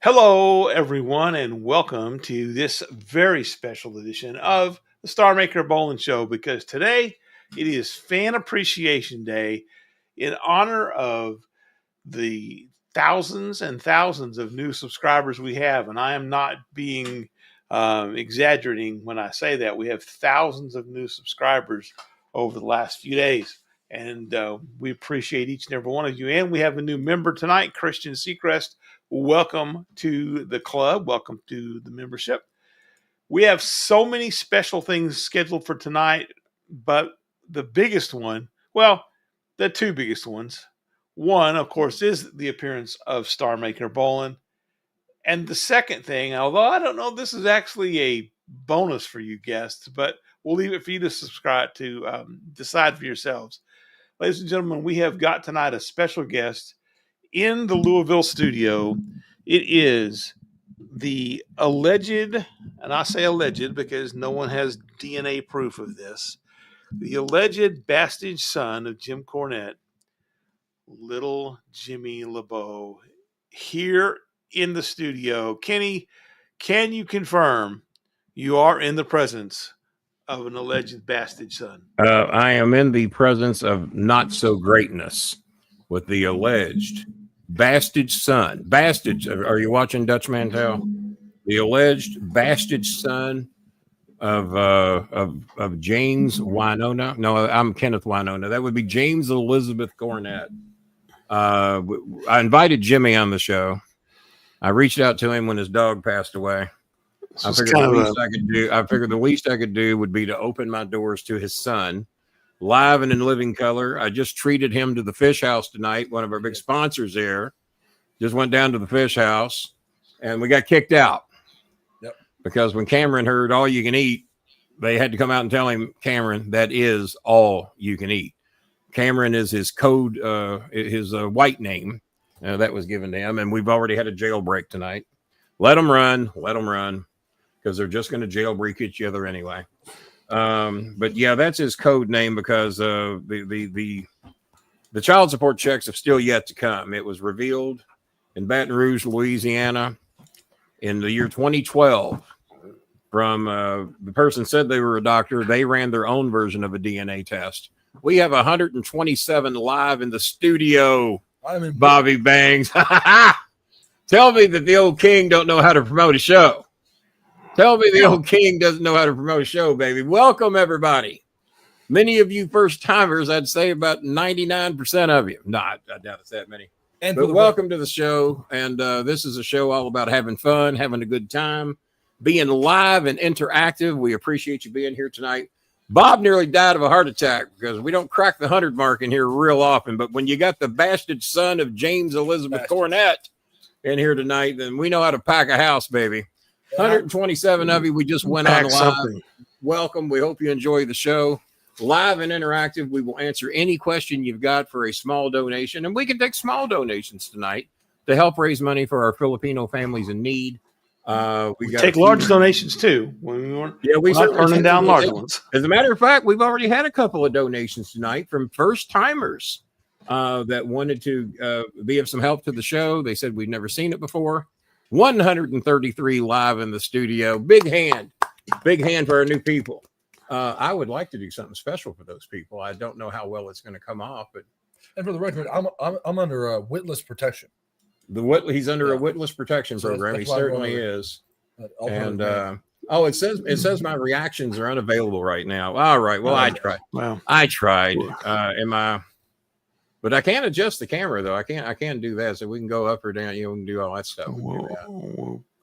Hello, everyone, and welcome to this very special edition of the Starmaker Bolin Show because today it is Fan Appreciation Day in honor of the thousands and thousands of new subscribers we have. And I am not being exaggerating when I say that. We have thousands of new subscribers over the last few days. And we appreciate each and every one of you. And we have a new member tonight, Christian Seacrest. Welcome to the club. Welcome to the membership. We have so many special things scheduled for tonight, but the biggest one, well, the two biggest ones. One, of course, is the appearance of Starmaker Bolin. And the second thing, although I don't know if this is actually a bonus for you guests, but we'll leave it for you to subscribe to decide for yourselves. Ladies and gentlemen, we have got tonight a special guest in the Louisville studio. It is the alleged, and I say alleged because no one has DNA proof of this, the alleged bastard son of Jim Cornette, little Jimmy LeBeau, here in the studio. Kenny, can you confirm you are in the presence of an alleged bastard son? I am in the presence of not so greatness with the alleged bastard son. Bastard, are you watching Dutch Mantel? The alleged bastard son of James Winona. No, I'm Kenneth Winona. That would be James Elizabeth Cornette. I invited Jimmy on the show. I reached out to him when his dog passed away. I figured the least I could do would be to open my doors to his son, live and in living color. I just treated him to the Fish House tonight. One of our big sponsors there just went down to the Fish House, and we got kicked out. Yep. Because when Cameron heard all you can eat, they had to come out and tell him, Cameron, that is all you can eat. Cameron is his code, his white name that was given to him, and we've already had a jailbreak tonight. Let them run, because they're just going to jailbreak each other anyway. But yeah, that's his code name because the child support checks have still yet to come. It was revealed in Baton Rouge, Louisiana, in the year 2012. From the person said they were a doctor. They ran their own version of a DNA test. We have 127 live in the studio. Bobby Bangs. Tell me that the old king don't know how to promote a show. Tell me the old king doesn't know how to promote a show, baby. Welcome, everybody. Many of you first-timers, I'd say about 99% of you. No, I doubt it's that many. But welcome to the show. And this is a show all about having fun, having a good time, being live and interactive. We appreciate you being here tonight. Bob nearly died of a heart attack because we don't crack the 100 mark in here real often. But when you got the bastard son of James Elizabeth Cornette in here tonight, then we know how to pack a house, baby. 127 of you. We just went on live. Something. Welcome. We hope you enjoy the show. Live and interactive. We will answer any question you've got for a small donation. And we can take small donations tonight to help raise money for our Filipino families in need. We take large donations too. We're not turning down large ones. As a matter of fact, we've already had a couple of donations tonight from first timers that wanted to be of some help to the show. They said we've never seen it before. 133 live in the studio. Big hand for our new people. I would like to do something special for those people. I don't know how well it's going to come off, but for the record, I'm under a witless protection. He's under a witless protection program. He certainly is. And it says my reactions are unavailable right now. All right. Well, I tried. Wow. I tried. But I can't adjust the camera though. I can't do that. So we can go up or down. We can do all that stuff.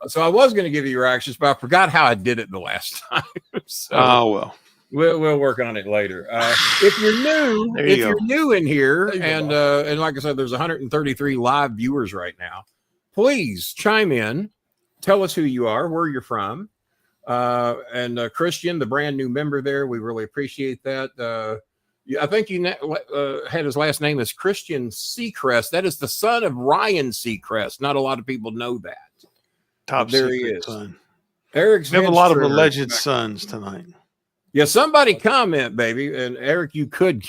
So I was going to give you reactions, but I forgot how I did it the last time. So we'll work on it later. If you're new in here, and like I said, there's 133 live viewers right now. Please chime in. Tell us who you are, where you're from, and Christian, the brand new member there. We really appreciate that. I think you had his last name as Christian Seacrest. That is the son of Ryan Seacrest. Not a lot of people know that. Top there he secret is. Son. Eric's we have a lot of alleged sons tonight. Yeah, somebody comment, baby. And Eric, you could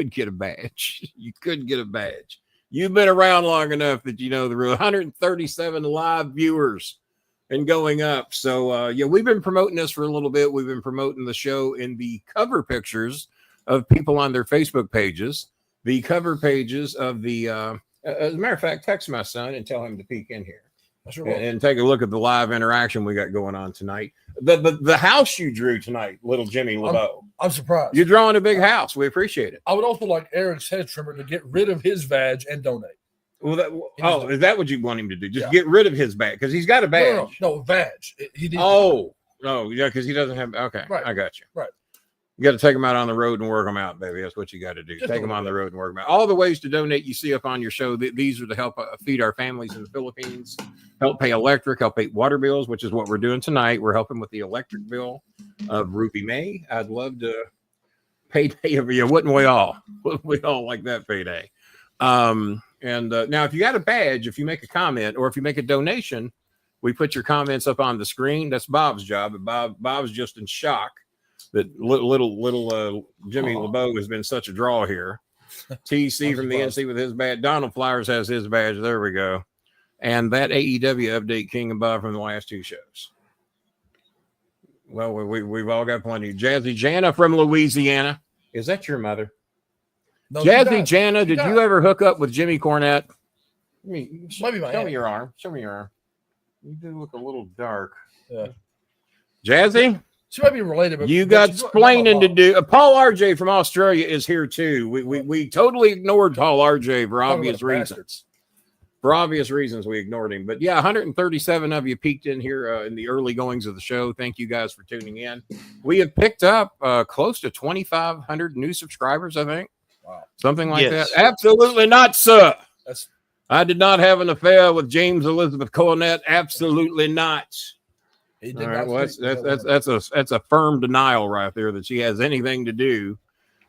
get a badge. You could get a badge. You've been around long enough that you know the 137 live viewers and going up. So yeah, we've been promoting this for a little bit. We've been promoting the show in the cover pictures of people on their Facebook pages, the cover pages of the as a matter of fact, text my son and tell him to peek in here. Sure and take a look at the live interaction we got going on tonight. The house you drew tonight, little Jimmy LeBeau. I'm surprised. You're drawing a big house. We appreciate it. I would also like Eric's head trimmer to get rid of his badge and donate. Well, is that what you want him to do? Just get rid of his badge because he's got a badge. No badge. No, yeah, because he doesn't have. Okay, right. I got you. Right. You got to take them out on the road and work them out, baby. That's what you got to do. Take them on the road and work them out. All the ways to donate you see up on your show. These are to help feed our families in the Philippines, help pay electric, help pay water bills, which is what we're doing tonight. We're helping with the electric bill of Ruby May. I'd love to payday over you. Wouldn't we all? Wouldn't we all like that payday? And now, if you got a badge, if you make a comment or if you make a donation, we put your comments up on the screen. That's Bob's job. And Bob's just in shock that little Jimmy LeBeau has been such a draw here. TC from the NC with his badge. Donald Flowers has his badge. There we go. And that AEW update, King and Bob from the last two shows. Well, we've all got plenty. Jazzy Jana from Louisiana. Is that your mother? No, Jazzy Jana, did you ever hook up with Jimmy Cornette? Show me your arm. Show me your arm. You do look a little dark. Yeah. Jazzy? She might be related. But you got explaining to do. Paul RJ from Australia is here too. We totally ignored Paul RJ for obvious reasons. For obvious reasons, we ignored him. But yeah, 137 of you peeked in here in the early goings of the show. Thank you guys for tuning in. We have picked up close to 2,500 new subscribers, I think. Wow. Something like that. Absolutely not, sir. I did not have an affair with James Elizabeth Cornette. Absolutely not. All right, well, that's a firm denial right there that she has anything to do.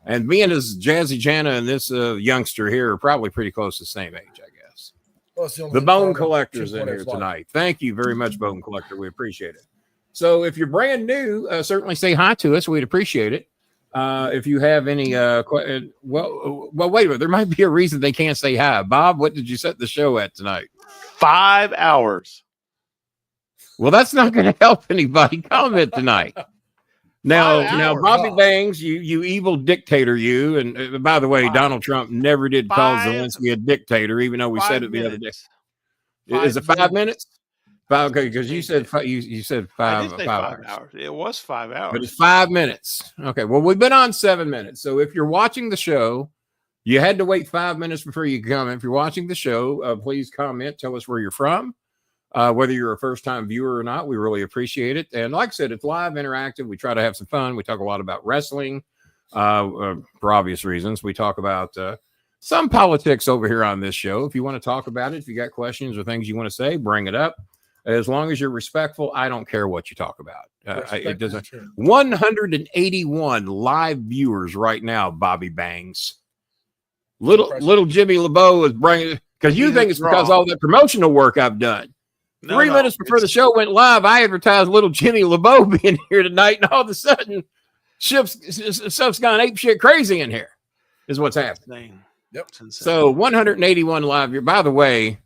And being as Jazzy Jana and this youngster here are probably pretty close to the same age, I guess. Well, the Bone Collector's in here tonight. Thank you very much, Bone Collector. We appreciate it. So if you're brand new, certainly say hi to us. We'd appreciate it. If you have any, well, wait a minute. There might be a reason they can't say hi. Bob, what did you set the show at tonight? 5 hours. Well, that's not going to help anybody comment tonight. Now, Bobby Bangs, you evil dictator, you. And by the way, Donald Trump never did call Zelensky a dictator, even though we said it the other day. Is it 5 minutes? Okay, because you said you said 5 hours. It was 5 hours. But it's 5 minutes. Okay, well, we've been on 7 minutes. So if you're watching the show, you had to wait 5 minutes before you comment. If you're watching the show, please comment. Tell us where you're from. Whether you're a first-time viewer or not, we really appreciate it. And like I said, it's live, interactive. We try to have some fun. We talk a lot about wrestling for obvious reasons. We talk about some politics over here on this show. If you want to talk about it, if you got questions or things you want to say, bring it up. As long as you're respectful, I don't care what you talk about. It doesn't. 181 live viewers right now, Bobby Bangs. Little Jimmy LeBeau is bringing, because you think it's because all that promotional work I've done. No, 3 minutes before the show went live, I advertised little Jimmy LeBeau being here tonight, and all of a sudden, stuff's gone ape shit crazy in here, is what's happening. Yep. So 181 live here. By the way,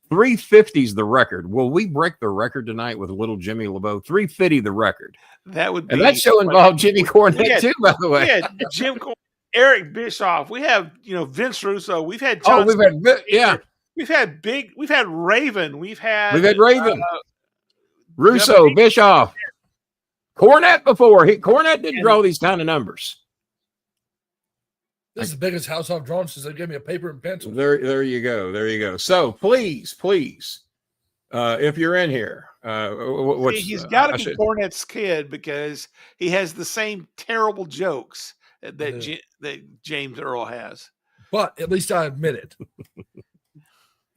350 is the record. Will we break the record tonight with little Jimmy LeBeau? 350 the record. That would be. And that show involved Jimmy Cornette too, by the way. We had Jim Cornette, Eric Bischoff. We have Vince Russo. We've had John. We've had Raven. We've had Raven. Russo, Bischoff, Cornette before. Cornette didn't draw these kind of numbers. This is the biggest house I've drawn since they gave me a paper and pencil. There you go. So please, if you're in here, he's got to be Cornette's kid because he has the same terrible jokes that James Earl has. But at least I admit it.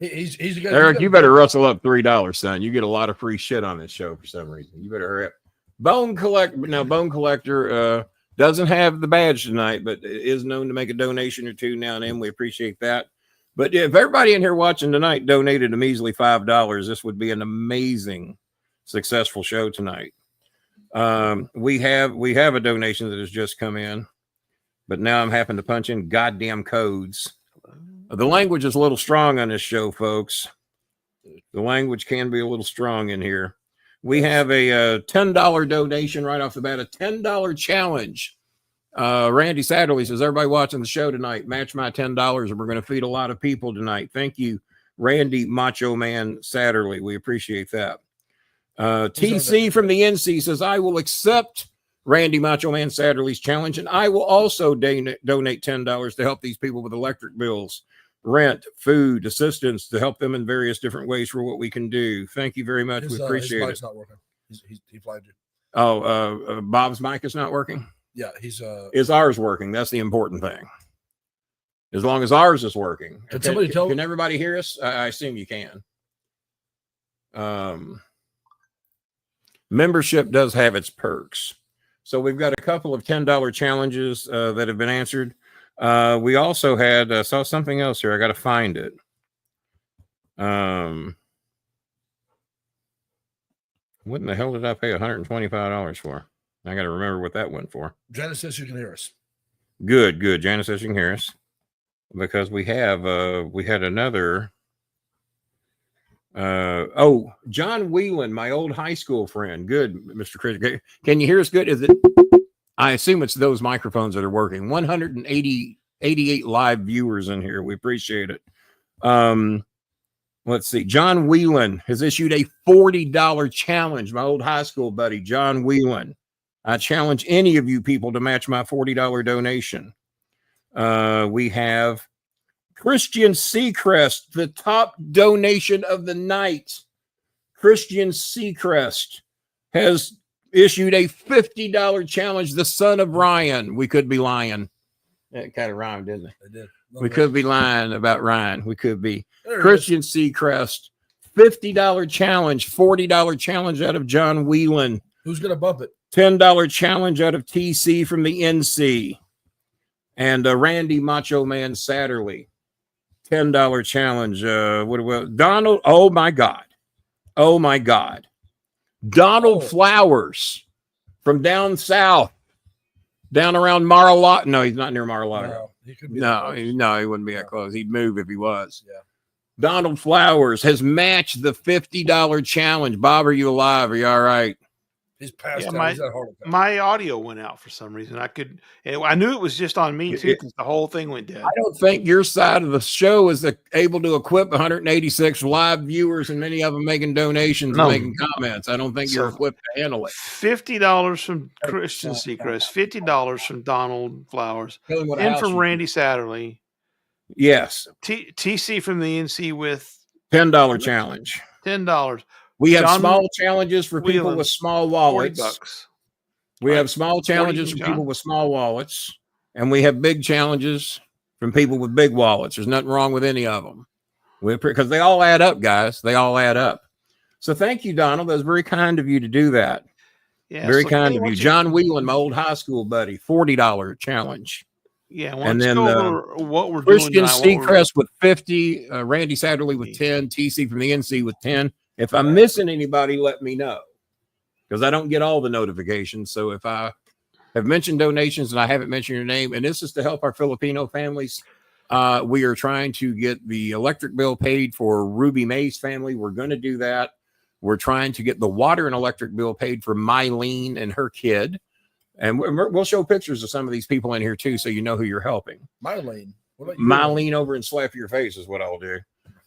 He's Eric, you better rustle up $3, son. You get a lot of free shit on this show for some reason. You better hurry up. Bone Collector doesn't have the badge tonight, but is known to make a donation or two now and then. We appreciate that. But if everybody in here watching tonight donated a measly $5, this would be an amazing, successful show tonight. We have a donation that has just come in, but now I'm having to punch in goddamn codes. The language is a little strong on this show, folks. The language can be a little strong in here. We have a $10 donation right off the bat, a $10 challenge. Randy Satterley says, everybody watching the show tonight, match my $10 and we're going to feed a lot of people tonight. Thank you, Randy Macho Man Satterley. We appreciate that. TC from the NC says, I will accept Randy Macho Man Satterley's challenge, and I will also donate $10 to help these people with electric bills, rent, food, assistance, to help them in various different ways for what we can do. Thank you very much. We appreciate it. His mic's not working. He flagged you. Oh, Bob's mic is not working? Yeah, is ours working? That's the important thing. As long as ours is working. Can everybody hear us? I assume you can. Membership does have its perks. So we've got a couple of $10 challenges that have been answered. We also had saw something else here. I got to find it. What in the hell did I pay $125 for? I got to remember what that went for. Janice says you can hear us. Good. Janice says you can hear us, because we had another. John Whelan, my old high school friend. Good, Mr. Chris. Can you hear us good? Is it? I assume it's those microphones that are working. 188 live viewers in here. We appreciate it. Let's see. John Whelan has issued a $40 challenge. My old high school buddy, John Whelan. I challenge any of you people to match my $40 donation. We have Christian Seacrest, the top donation of the night. Christian Seacrest has issued a $50 challenge. The son of Ryan. We could be lying. That kind of rhymed, didn't it? It did. We could be lying about Ryan. We could be. Christian Seacrest, $50 challenge, $40 challenge out of John Whelan. Who's going to bump it? $10 challenge out of TC from the NC. And Randy Macho Man Satterley. $10 challenge. Donald. Oh my God. Donald Flowers from down south, down around Mar-a-Lago. No, he's not near Mar-a-Lago. No, he wouldn't be that close. He'd move if he was. Yeah. Donald Flowers has matched the $50 challenge. Bob, are you alive? Are you all right? He's passed out. My audio went out for some reason. I knew it was just on me too, because the whole thing went dead. I don't think your side of the show is able to equip 186 live viewers, and many of them making donations and making comments. I don't think you're equipped to handle it. $50 from Christian Seacrest, $50 from Donald Flowers, and from Randy Satterley. Yes. TC from the NC with $10 challenge. $10. We have small challenges for people with small wallets. $40. We have small challenges for people with small wallets, and we have big challenges from people with big wallets. There's nothing wrong with any of them, because they all add up, guys. They all add up. So thank you, Donald. That was very kind of you to do that. Yeah, very kind of you. John Whelan, my old high school buddy, $40 challenge. Yeah, and then what we're Christian doing Seacrest with 50, Randy Satterley with 10, TC from the NC with 10. If I'm missing anybody, let me know, because I don't get all the notifications. So if I have mentioned donations and I haven't mentioned your name, and this is to help our Filipino families, we are trying to get the electric bill paid for Ruby May's family. We're going to do that. We're trying to get the water and electric bill paid for Mylene and her kid. And we'll show pictures of some of these people in here too, so you know who you're helping. Mylene. What about you? Mylene over and slap your face is what I'll do.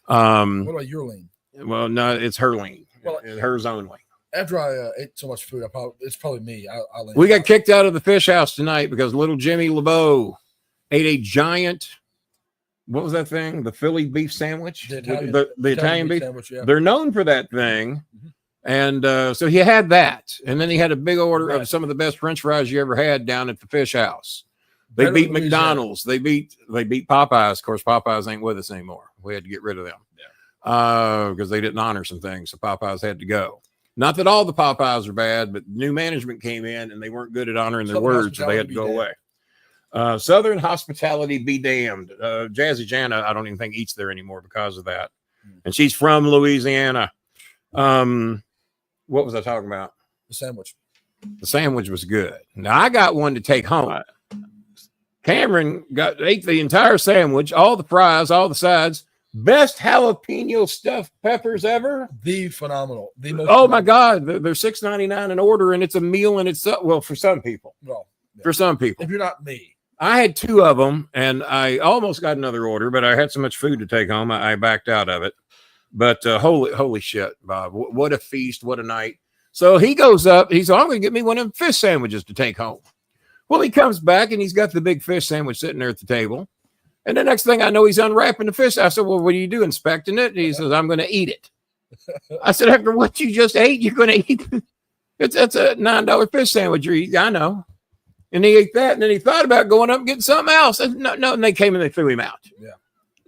What about your lean? Well, no, it's her lean. Well, hers only. After I ate so much food, it's probably me. We got kicked out of the fish house tonight because little Jimmy LeBeau ate a giant. What was that thing? The Philly beef sandwich. The Italian beef sandwich. Yeah. They're known for that thing, and so he had that, and then he had a big order of some of the best French fries you ever had down at the fish house. They beat McDonald's. They beat Popeyes. Of course, Popeyes ain't with us anymore. We had to get rid of them. Because they didn't honor some things, so Popeyes had to go. Not that all the Popeyes are bad, but new management came in and they weren't good at honoring their words, so they had to go away. Southern hospitality be damned. Jazzy Jana, I don't even think eats there anymore because of that. And she's from Louisiana. What was I talking about? The sandwich. The sandwich was good. Now I got one to take home. Cameron ate the entire sandwich, all the fries, all the sides. Best jalapeno stuffed peppers ever. The phenomenal. The most. Oh my God, they're $6.99 an order, and it's a meal, and it's well for some people. Well, yeah. For some people, if you're not me, I had 2 of them, and I almost got another order, but I had so much food to take home, I backed out of it. But holy shit, Bob! What a feast! What a night! So he goes up. He's I'm going to get me one of them fish sandwiches to take home. Well, he comes back and he's got the big fish sandwich sitting there at the table. And the next thing I know, he's unwrapping the fish. I said, well, what do you do, inspecting it? And he says, I'm going to eat it. I said, after what you just ate, you're going to eat it? That's a $9 fish sandwich. I know. And he ate that. And then he thought about going up and getting something else. And no. And they came and they threw him out. Yeah.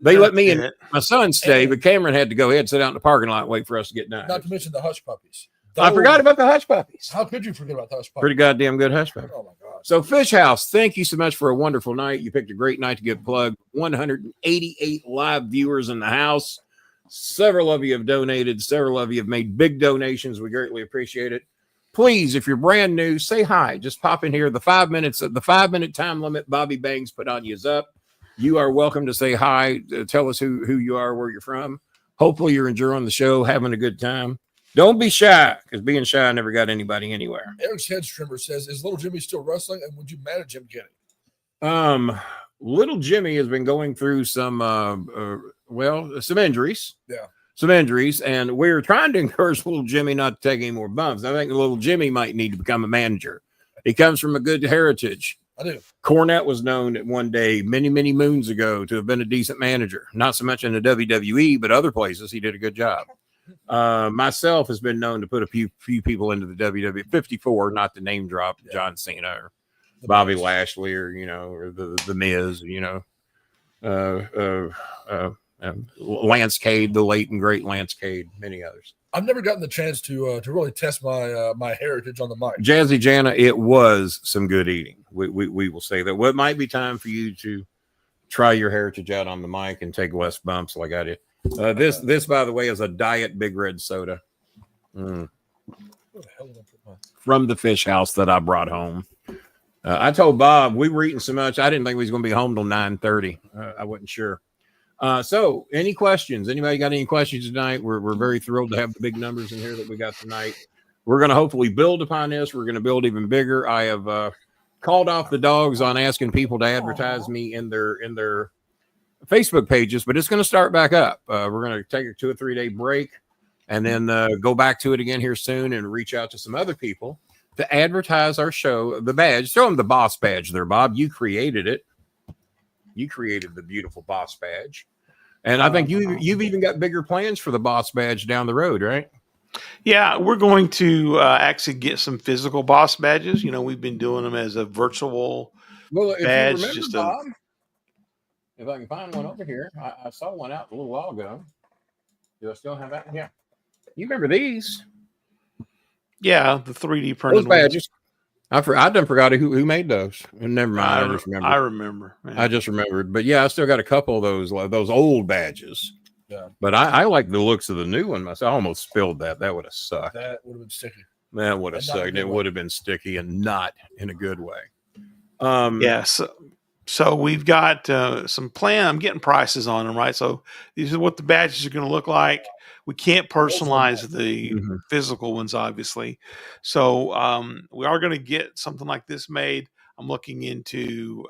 They let me and my son stay, but Cameron had to go ahead and sit out in the parking lot and wait for us to get done. Not to mention the hush puppies. I forgot about the hush puppies. How could you forget about the hush puppies? Pretty goddamn good hush puppies. Oh, my God. So, Fish House, thank you so much for a wonderful night. You picked a great night to get plugged. 188 live viewers in the house. Several of you have donated. Several of you have made big donations. We greatly appreciate it. Please, if you're brand new, say hi. Just pop in here. The 5 minute time limit Bobby Bangs put on you is up. You are welcome to say hi. Tell us who you are, where you're from. Hopefully, you're enjoying the show, having a good time. Don't be shy, because being shy never got anybody anywhere. Eric's head trimmer says, is little Jimmy still wrestling, and would you manage him getting? Little Jimmy has been going through some injuries. Yeah. Some injuries, and we're trying to encourage little Jimmy not to take any more bumps. I think little Jimmy might need to become a manager. He comes from a good heritage. I do. Cornette was known at one day, many, many moons ago, to have been a decent manager. Not so much in the WWE, but other places he did a good job. Myself has been known to put a few people into the WWE. 54, not to name drop John Cena or Bobby Lashley or or the Miz, Lance Cade, the late and great Lance Cade, many others. I've never gotten the chance to really test my my heritage on the mic. Jazzy Jana, it was some good eating. We will say that. Well, it might be time for you to try your heritage out on the mic and take less bumps like I did. This, by the way, is a diet Big Red soda from the Fish House that I brought home. I told Bob we were eating so much I didn't think we was going to be home till 9:30. I wasn't sure. So, any questions? Anybody got any questions tonight? We're very thrilled to have the big numbers in here that we got tonight. We're going to hopefully build upon this. We're going to build even bigger. I have called off the dogs on asking people to advertise me in their Facebook pages, but it's going to start back up. We're going to take a 2 or 3 day break and then go back to it again here soon and reach out to some other people to advertise our show. The badge, throw them the boss badge there, Bob. You created it. You created the beautiful boss badge. And I think you've even got bigger plans for the boss badge down the road, right? Yeah, we're going to actually get some physical boss badges. We've been doing them as a virtual badge. If you remember, Bob, if I can find one over here, I saw one out a little while ago. Do I still have that? Yeah. You remember these? Yeah, the 3D printed those badges. I done forgot who made those. Never mind. I just remember. I remember. Man. I just remembered. But yeah, I still got a couple of those old badges. Yeah. But I like the looks of the new one myself. I almost spilled that. That would have sucked. That would have been sticky. That would have sucked. It would have been sticky and not in a good way. Yes. So we've got some plan. I'm getting prices on them, right? So these are what the badges are going to look like. We can't personalize the physical ones, obviously. So we are going to get something like this made. I'm looking into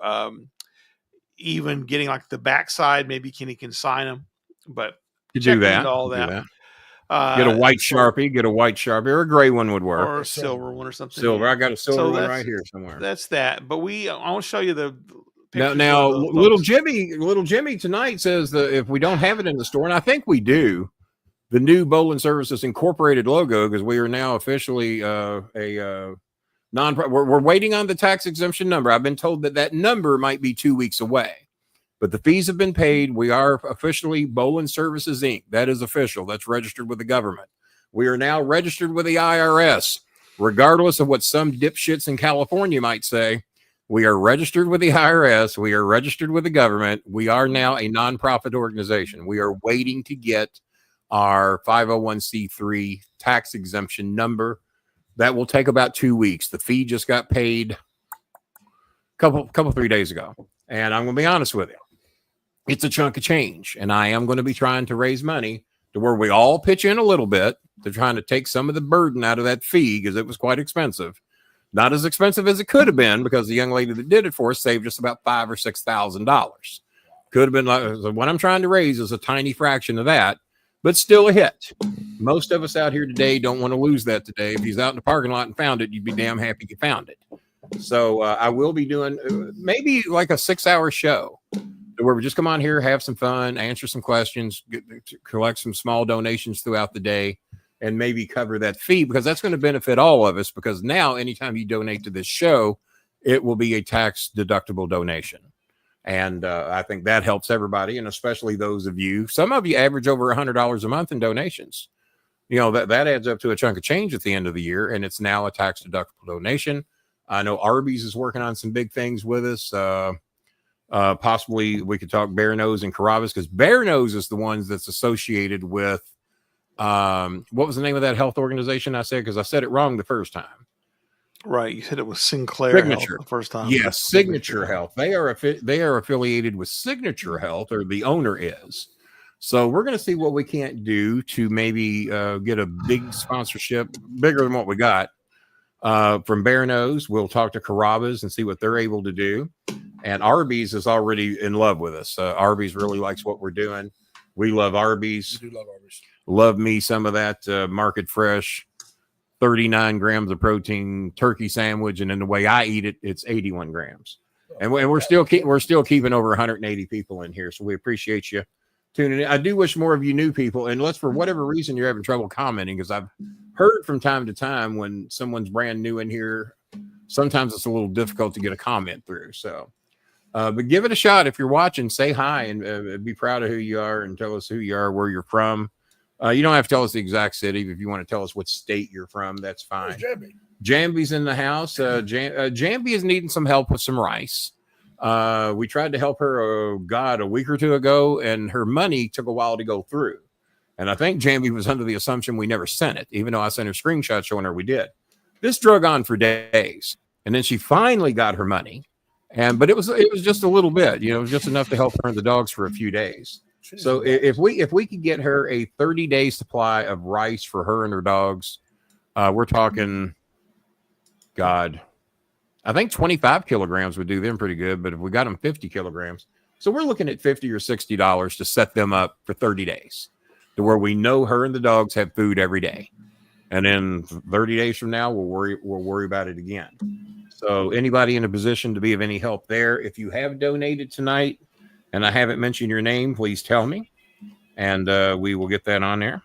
even getting like the backside. Maybe Kenny can sign them, but you do that. All that. Get a white Sharpie, or a gray one would work, or a silver one or something. Silver. I got a silver one right here somewhere. That's that. But I want to show you the. Now, little Jimmy tonight says that if we don't have it in the store, and I think we do, the new Bolin Services Incorporated logo, because we are now officially a non-profit. We're waiting on the tax exemption number. I've been told that number might be 2 weeks away, but the fees have been paid. We are officially Bolin Services Inc. That is official. That's registered with the government. We are now registered with the IRS, regardless of what some dipshits in California might say. We are registered with the IRS. We are registered with the government. We are now a nonprofit organization. We are waiting to get our 501c3 tax exemption number. That will take about 2 weeks. The fee just got paid a couple 3 days ago. And I'm going to be honest with you. It's a chunk of change. And I am going to be trying to raise money to where we all pitch in a little bit to trying to take some of the burden out of that fee because it was quite expensive. Not as expensive as it could have been because the young lady that did it for us saved us about $5,000 or $6,000. Could have been like, so what I'm trying to raise is a tiny fraction of that, but still a hit. Most of us out here today don't want to lose that today. If he's out in the parking lot and found it, you'd be damn happy you found it. So I will be doing maybe like a 6-hour show where we just come on here, have some fun, answer some questions, collect some small donations throughout the day, and maybe cover that fee because that's going to benefit all of us because now anytime you donate to this show, it will be a tax deductible donation. And I think that helps everybody, and especially those of you. Some of you average over $100 a month in donations. You know, that adds up to a chunk of change at the end of the year, and it's now a tax deductible donation. I know Arby's is working on some big things with us. Possibly we could talk Bear Nose and Carrabba's because Bear Nose is the ones that's associated with what was the name of that health organization I said? Because I said it wrong the first time. Right. You said it was Sinclair Health the first time. Yes, Signature Health. They are affiliated with Signature Health, or the owner is. So we're going to see what we can't do to maybe get a big sponsorship, bigger than what we got from Bear Nose. We'll talk to Carrabba's and see what they're able to do. And Arby's is already in love with us. Arby's really likes what we're doing. We love Arby's. We do love Arby's. Love me some of that market fresh 39 grams of protein turkey sandwich, and in the way I eat it, it's 81 grams. And we're still keeping over 180 people in here, so we appreciate you tuning in. I do wish more of you new people, unless for whatever reason you're having trouble commenting, because I've heard from time to time when someone's brand new in here, sometimes it's a little difficult to get a comment through. So, but give it a shot if you're watching. Say hi and be proud of who you are, and tell us who you are, where you're from. You don't have to tell us the exact city. If you want to tell us what state you're from, that's fine. Jambi's in the house. Jambi is needing some help with some rice. We tried to help her, a week or two ago, and her money took a while to go through. And I think Jambi was under the assumption we never sent it, even though I sent her screenshots showing her we did. This drug on for days, and then she finally got her money. But it was just a little bit, it was just enough to help her and the dogs for a few days. So if we could get her a 30-day supply of rice for her and her dogs, we're talking, I think 25 kilograms would do them pretty good. But if we got them 50 kilograms, so we're looking at $50 or $60 to set them up for 30 days to where we know her and the dogs have food every day. And then 30 days from now, we'll worry about it again. So anybody in a position to be of any help there, if you have donated tonight, and I haven't mentioned your name, please tell me, and we will get that on there.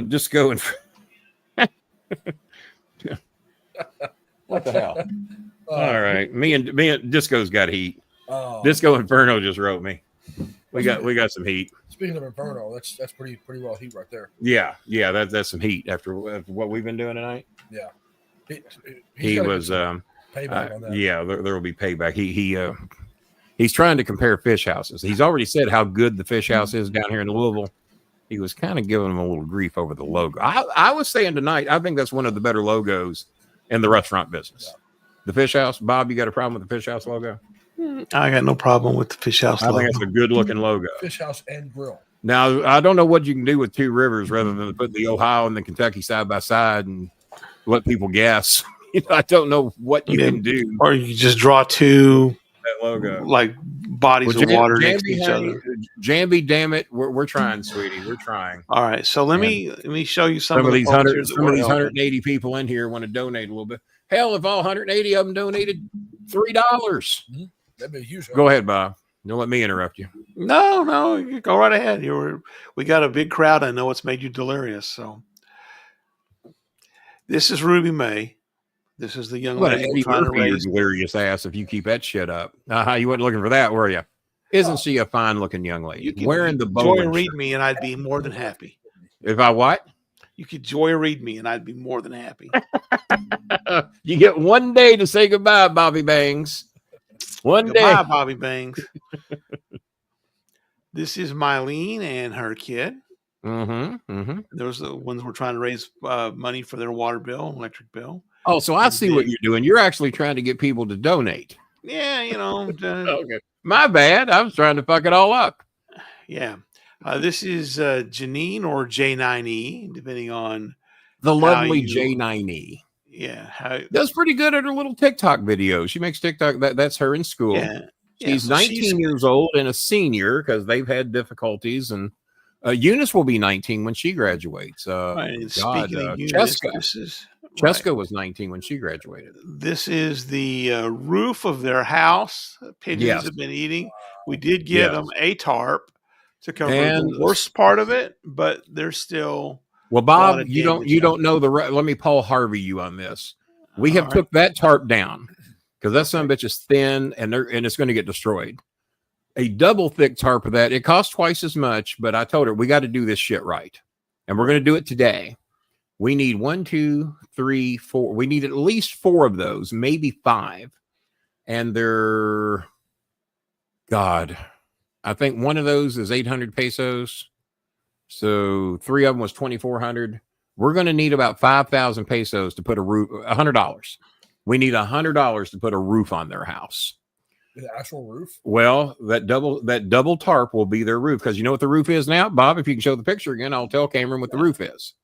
Just go and what the hell? All right, me and Disco's got heat. Disco Inferno just wrote me. We got some heat. Speaking of Inferno, that's pretty well heat right there. Yeah, that's some heat after what we've been doing tonight. Yeah, he was payback on that. Yeah, there will be payback. He's trying to compare fish houses. He's already said how good the fish house is down here in Louisville. He was kind of giving him a little grief over the logo. I was saying tonight, I think that's one of the better logos in the restaurant business. Yeah. The fish house. Bob, you got a problem with the fish house logo? I got no problem with the fish house logo. I think it's a good looking logo. Fish house and grill. Now, I don't know what you can do with two rivers rather than put the Ohio and the Kentucky side by side and let people guess. I don't know what you can do. Or you just draw two that logo like bodies of water next to each other. Jambi, damn it, we're trying, sweetie. We're trying. All right, so let me show you some of these 180 people in here want to donate a little bit. Hell, if all 180 of them donated $3, that'd be a huge. Go ahead, Bob. Don't let me interrupt you. No, you go right ahead. We got a big crowd. I know it's made you delirious. So this is Ruby May. This is the young lady trying to raise delirious ass. If you keep that shit up, you weren't looking for that, were you? Isn't she a fine-looking young lady? You could wearing the Joy read me, and I'd be more than happy. If I what? You could Joy read me, and I'd be more than happy. You get one day to say goodbye, Bobby Bangs. Goodbye, day, Bobby Bangs. This is Mylene and her kid. Those are the ones we're trying to raise money for their water bill, electric bill. Oh, so I see what you're doing. You're actually trying to get people to donate. Yeah, Okay. My bad. I was trying to fuck it all up. yeah. This is Janine or J9E, depending on The how lovely you, J9E how, does pretty good at her little TikTok videos. She makes TikTok. That's her in school. yeah, yeah. She's So she's 19 years old and a senior because they've had difficulties. And Eunice will be 19 when she graduates. right. And God, speaking of Eunice, Cheska. this is right. Cheska was 19 when she graduated. This is the roof of their house. Pigeons Yes. have been eating. We did get Yes. them a tarp to cover the And worst part of it, but there's still well, a lot Bob, of you damage out don't know let me Paul Harvey you on this. We there. All have right. took that tarp down because that son of Okay. a bitch is thin and it's going to get destroyed. A double thick tarp of that, it costs twice as much, but I told her we got to do this shit right. And we're going to do it today. We need 1, 2, 3, 4. We need at least 4 of those, maybe 5. And they're, God, I think one of those is 800 pesos. So 3 of them was 2,400. We're going to need about 5,000 pesos to put a roof, $100. We need $100 to put a roof on their house. The actual roof? Well, that double tarp will be their roof because you know what the roof is now, Bob. If you can show the picture again, I'll tell Cameron what the roof is.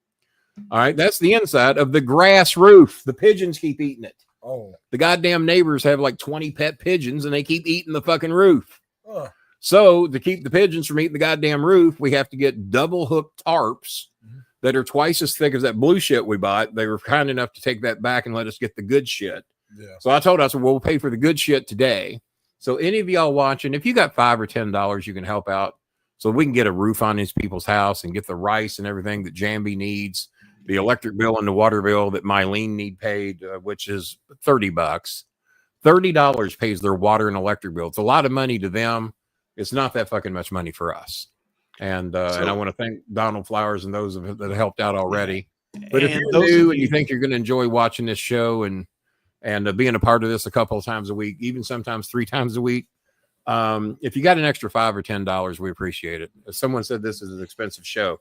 All right, that's the inside of the grass roof. The pigeons keep eating it. Oh, The goddamn neighbors have like 20 pet pigeons, and they keep eating the fucking roof. uh, So to keep the pigeons from eating the goddamn roof, we have to get double hooked tarps that are twice as thick as that blue shit we bought. They were kind enough to take that back and let us get the good shit. yeah. So I told us, well, we'll pay for the good shit today. So any of y'all watching, if you got $5 or $10, you can help out so we can get a roof on these people's house and get the rice and everything that Jambi needs, the electric bill and the water bill that Mylene need paid, which is $30. $30 pays their water and electric bill. It's a lot of money to them. It's not that fucking much money for us. And I want to thank Donald Flowers and those that helped out already. But if you're new and you think you're going to enjoy watching this show and being a part of this a couple of times a week, even sometimes 3 times a week, if you got an extra $5 or $10, we appreciate it. As someone said, this is an expensive show.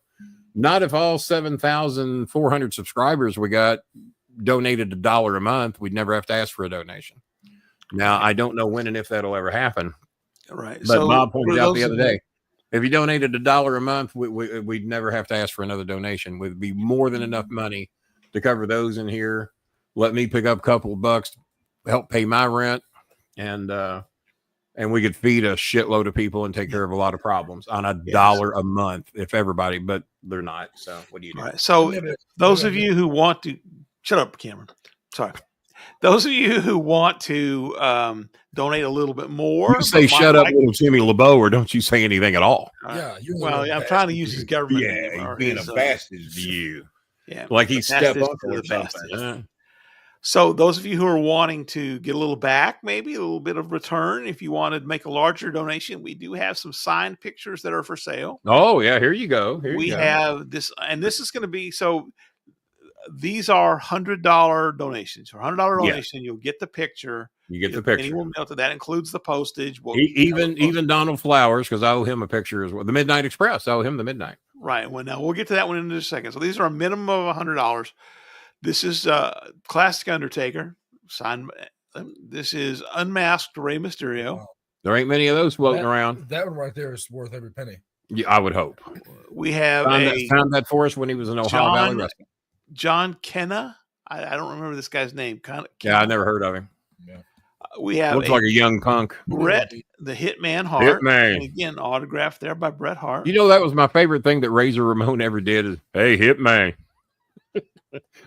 Not if all 7,400 subscribers we got donated $1 a month. We'd never have to ask for a donation. Now, I don't know when and if that'll ever happen. Right. But So Bob pointed out the other day, if you donated $1 a month, we'd never have to ask for another donation. Would be more than enough money to cover those in here. Let me pick up a couple of bucks, help pay my rent, and we could feed a shitload of people and take care of a lot of problems on $1 a month, if everybody, but they're not. So what do you do? All right. So those of you who want to shut up, Cameron. Sorry. Those of you who want to donate a little bit more, You say shut up, little Jimmy LeBeau, or don't you say anything at all? Yeah. Well, I'm trying to use his government name. He's being a bastard to you. Yeah. Like he's step Bastard uncle to or the something. bastard. So those of you who are wanting to get a little back, maybe a little bit of return, if you want to make a larger donation, we do have some signed pictures that are for sale. Oh yeah, here you go. We have this, and this is going to be so. These are $100 donations. For $100 donation, you'll get the picture. You get the picture. Anyone mail to that includes the postage. Even Donald Flowers, because I owe him a picture as well. The Midnight Express, I owe him the Midnight. Right. Well, now we'll get to that one in just a second. So these are a minimum of $100. This is Classic Undertaker. Signed. This is Unmasked Rey Mysterio. Wow. There ain't many of those floating around. That one right there is worth every penny. Yeah, I would hope. We have found that for us when he was in Ohio Valley Wrestling. John Kenna. I don't remember this guy's name. Yeah, I never heard of him. Yeah. We have looks like a young punk. Bret the Hitman Hart. Hitman. And again, autographed there by Bret Hart. You know, that was my favorite thing that Razor Ramon ever did is, hey, Hitman.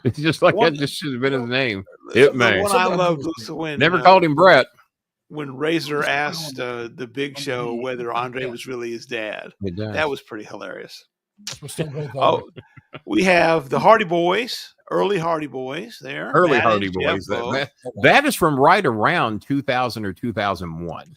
It's just like that just should have been his name. Hitman. What I loved was when never called him Bret. When Razor asked the Big Show whether Andre was really his dad. That was pretty hilarious. Oh, we have the Hardy Boys, early Hardy Boys there. Early Hardy Boys. That is from right around 2000 or 2001.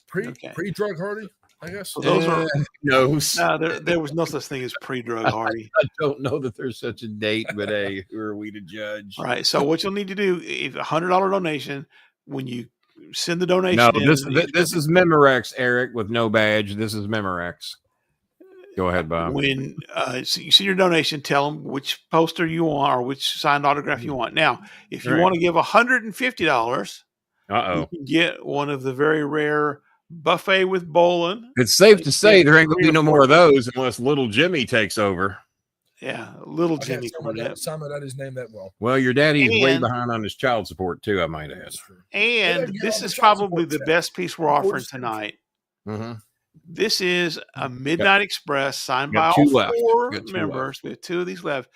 Pre-drug Hardy, I guess. So those are knows. There was no such thing as pre-drug Hardy. I don't know that there's such a date, but hey, who are we to judge? All right. So what you'll need to do, if $100 donation, when you send the donation, no, this is Memorex, Eric, with no badge. This is Memorex. Go ahead, Bob. When so you see your donation, tell them which poster you want or which signed autograph you want. Now, if you want to give $150, You can get one of the very rare buffet with Bolin. It's safe to say there ain't gonna be no more of those. those unless little Jimmy takes over. Yeah, little I Jimmy can't say my daddy's name that well. Well, your daddy's way And- behind on his child support too, I might add. And this is probably the best piece we're offering tonight. Mm-hmm. This is a Midnight Express signed by got all two left. four Got two members. We have two of these left,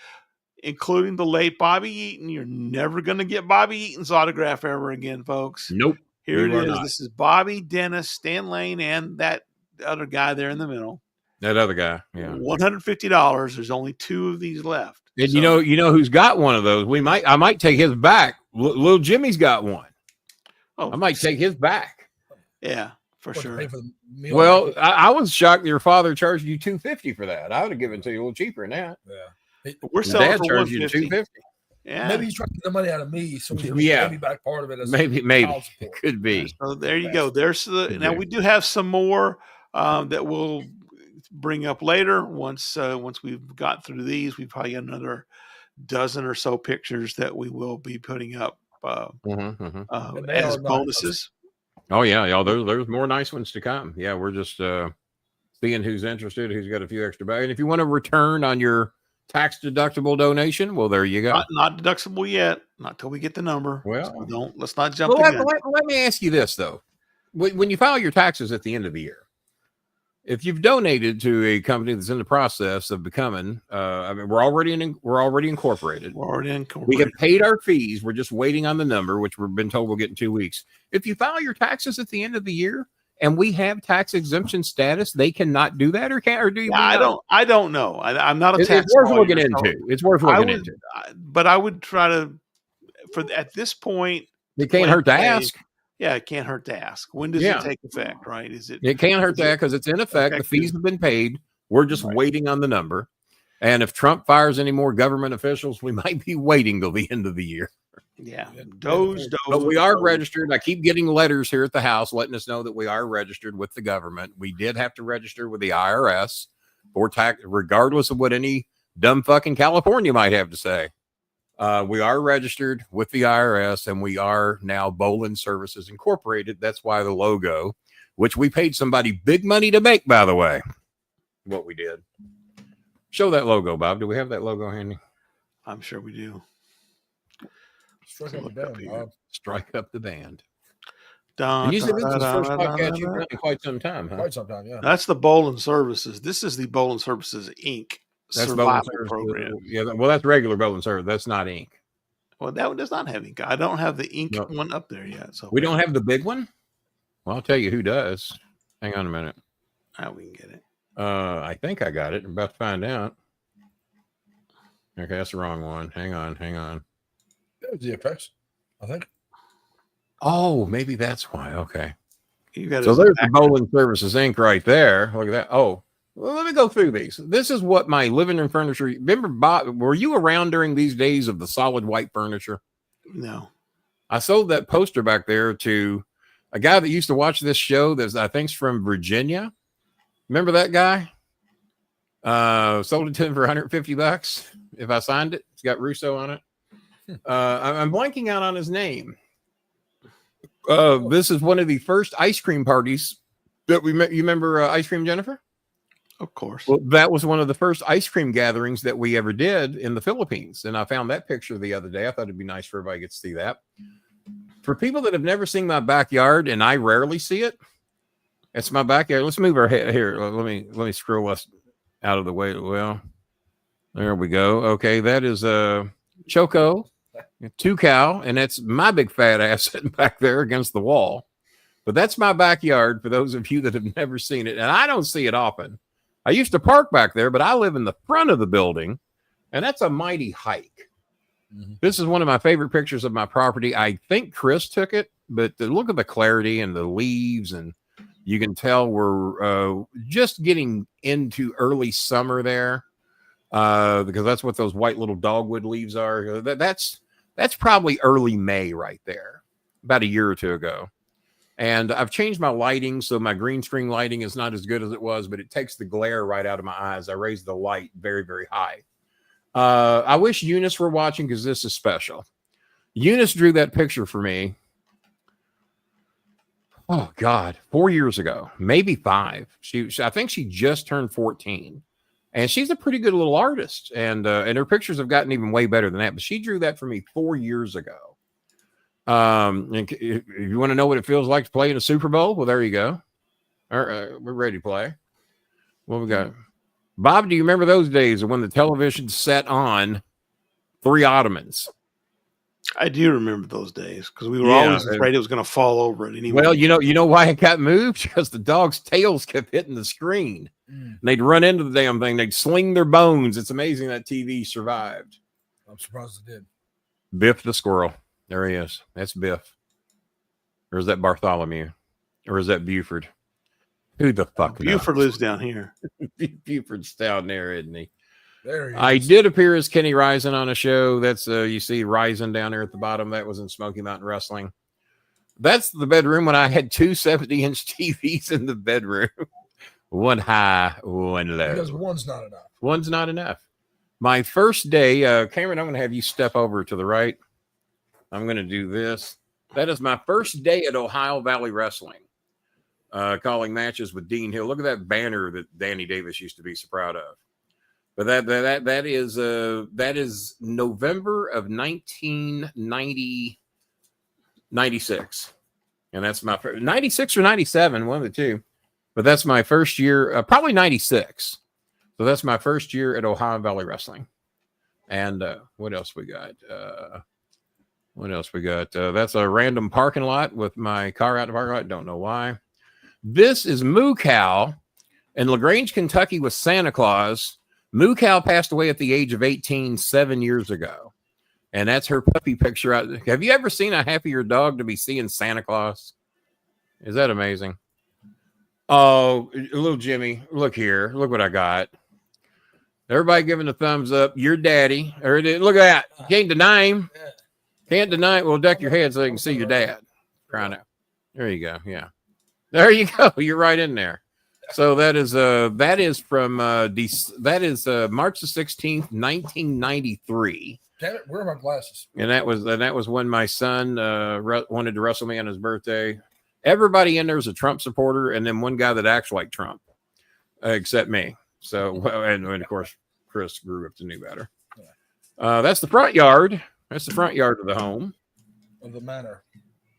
including the late Bobby Eaton. You're never going to get Bobby Eaton's autograph ever again, folks. Nope. Here it You are is. not. This is Bobby, Dennis, Stan Lane, and that other guy there in the middle. That other guy. Yeah. $150. There's only two of these left. And So- you know who's got one of those? I might take his back. Little Jimmy's got one. Oh, I might take his back. Yeah, for sure. Well, I was shocked that your father charged you $250 for that. I would have given it to you a little cheaper than that. Yeah. We're Your selling dad for charged you $150. $250. Yeah. Maybe he's trying to get the money out of me, so he Yeah. pay me back part of it. As Maybe child support. it could be. So there you go. There's now be. we do have some more that we'll bring up later. Once we've got through these, we've probably got another dozen or so pictures that we will be putting up And they as are nice. bonuses. Oh yeah, there's more nice ones to come. Yeah, we're just seeing who's interested, who's got a few extra bags. And if you want to return on your tax deductible donation, well, there you go. Not deductible yet. Not till we get the number. Well, So let's not jump. Well, the gun. let me ask you this though: when you file your taxes at the end of the year, if you've donated to a company that's in the process of becoming, I mean, we're already incorporated. We're already We incorporated. have paid our fees. We're just waiting on the number, which we've been told we'll get in 2 weeks. If you file your taxes at the end of the year and we have tax exemption status, they cannot do that, or do you? Yeah, I don't know. I'm not a It's tax worth lawyer, looking so into. It's worth looking into. But I would try to, at this point, It can't hurt to ask. Yeah, it can't hurt to ask. When does it take effect? Right? It can't hurt that because it's in effect. The fees have been paid. We're just waiting on the number. And if Trump fires any more government officials, we might be waiting till the end of the year. Yeah. But we are registered. I keep getting letters here at the house letting us know that we are registered with the government. We did have to register with the IRS for tax, regardless of what any dumb fucking California might have to say. We are registered with the IRS, and we are now Bolin Services Incorporated. That's why the logo, which we paid somebody big money to make, by the way, what we did. Show that logo, Bob. Do we have that logo handy? I'm sure we do. Strike up the band, Bob. Strike up the band. Dun, And you said this is the first dun, podcast dun, you've dun. done in quite some time, huh? Quite some time, yeah. That's the Bolin Services. This is the Bolin Services Inc. That's survival Bolin Services. program. Yeah, well, that's regular Bolin Service. That's not ink. Well, that one does not have ink. I don't have the ink No. one up there yet. So We don't have the big one? Well, I'll tell you who does. Hang on a minute. we can get it. I think I got it. I'm about to find out. Okay, that's the wrong one. Hang on. That was the effects, I think. Oh, maybe that's why. Okay. You got So there's the Bolin Services Inc. right there. Look at that. Oh, well, let me go through these. This is what my living room furniture. Remember, Bob, were you around during these days of the solid white furniture? No. I sold that poster back there to a guy that used to watch this show that's, I think's from Virginia. Remember that guy? Sold it to him for $150 if I signed it. It's got Russo on it. I'm blanking out on his name. This is one of the first ice cream parties that we met. You remember Ice Cream Jennifer? Of course. Well, that was one of the first ice cream gatherings that we ever did in the Philippines. And I found that picture the other day. I thought it'd be nice for everybody to get to see that. For people that have never seen my backyard, and I rarely see it, it's my backyard. Let's move our head here. Let me scroll us out of the way. Well, there we go. Okay, that is Choco, 2 cow, and that's my big fat ass sitting back there against the wall. But that's my backyard for those of you that have never seen it. And I don't see it often. I used to park back there, but I live in the front of the building, and that's a mighty hike. Mm-hmm. This is one of my favorite pictures of my property. I think Chris took it, but look at the clarity and the leaves, and you can tell we're just getting into early summer there, because that's what those white little dogwood leaves are. That's probably early May right there, about a year or two ago. And I've changed my lighting, so my green screen lighting is not as good as it was, but it takes the glare right out of my eyes. I raised the light very, very high. I wish Eunice were watching because this is special. Eunice drew that picture for me Oh God, 4 years ago, maybe 5. I think she just turned 14, and she's a pretty good little artist. And her pictures have gotten even way better than that. But she drew that for me 4 years ago. And if you want to know what it feels like to play in a Super Bowl, well, there you go. We're ready to play. What we got? Bob, do you remember those days when the television set on 3 ottomans? I do remember those days because we were always afraid it was going to fall over at any Well, moment. you know why it got moved? Because the dog's tails kept hitting the screen. And they'd run into the damn thing. They'd sling their bones. It's amazing that TV survived. I'm surprised it did. Biff the squirrel. There he is. That's Biff. Or is that Bartholomew? Or is that Buford? Who the fuck knows? Buford lives down here. Buford's down there, isn't he? There he is. I did appear as Kenny Risen on a show. That's you see Risen down there at the bottom. That was in Smoky Mountain Wrestling. That's the bedroom when I had 2 70-inch TVs in the bedroom. One high, one low. Because one's not enough. One's not enough. My first day, Cameron, I'm going to have you step over to the right. I'm going to do this. That is my first day at Ohio Valley Wrestling, calling matches with Dean Hill. Look at that banner that Danny Davis used to be so proud of. But that is November of 1996, and that's my 96 or 97, one of the two. But that's my first year, probably 96. So that's my first year at Ohio Valley Wrestling. And what else we got? That's a random parking lot with my car out the parking lot. Don't know why. This is Moo Cow in LaGrange, Kentucky with Santa Claus. Moo Cow passed away at the age of 18 7 years ago. And that's her puppy picture. Have you ever seen a happier dog to be seeing Santa Claus? Is that amazing? Oh, little Jimmy, look here. Look what I got. Everybody giving a thumbs up. Your daddy. Look at that. Can't deny him. Can't deny it. Well, duck your head so they can see your dad. Crying out. There you go. Yeah. There you go. You're right in there. So that is from March the 16th, 1993. Damn it, where are my glasses? And that was when my son wanted to wrestle me on his birthday. Everybody in there is a Trump supporter, and then one guy that acts like Trump, except me. So, and of course, Chris grew up to know better. That's the front yard. That's the front yard of the home. Of the manor.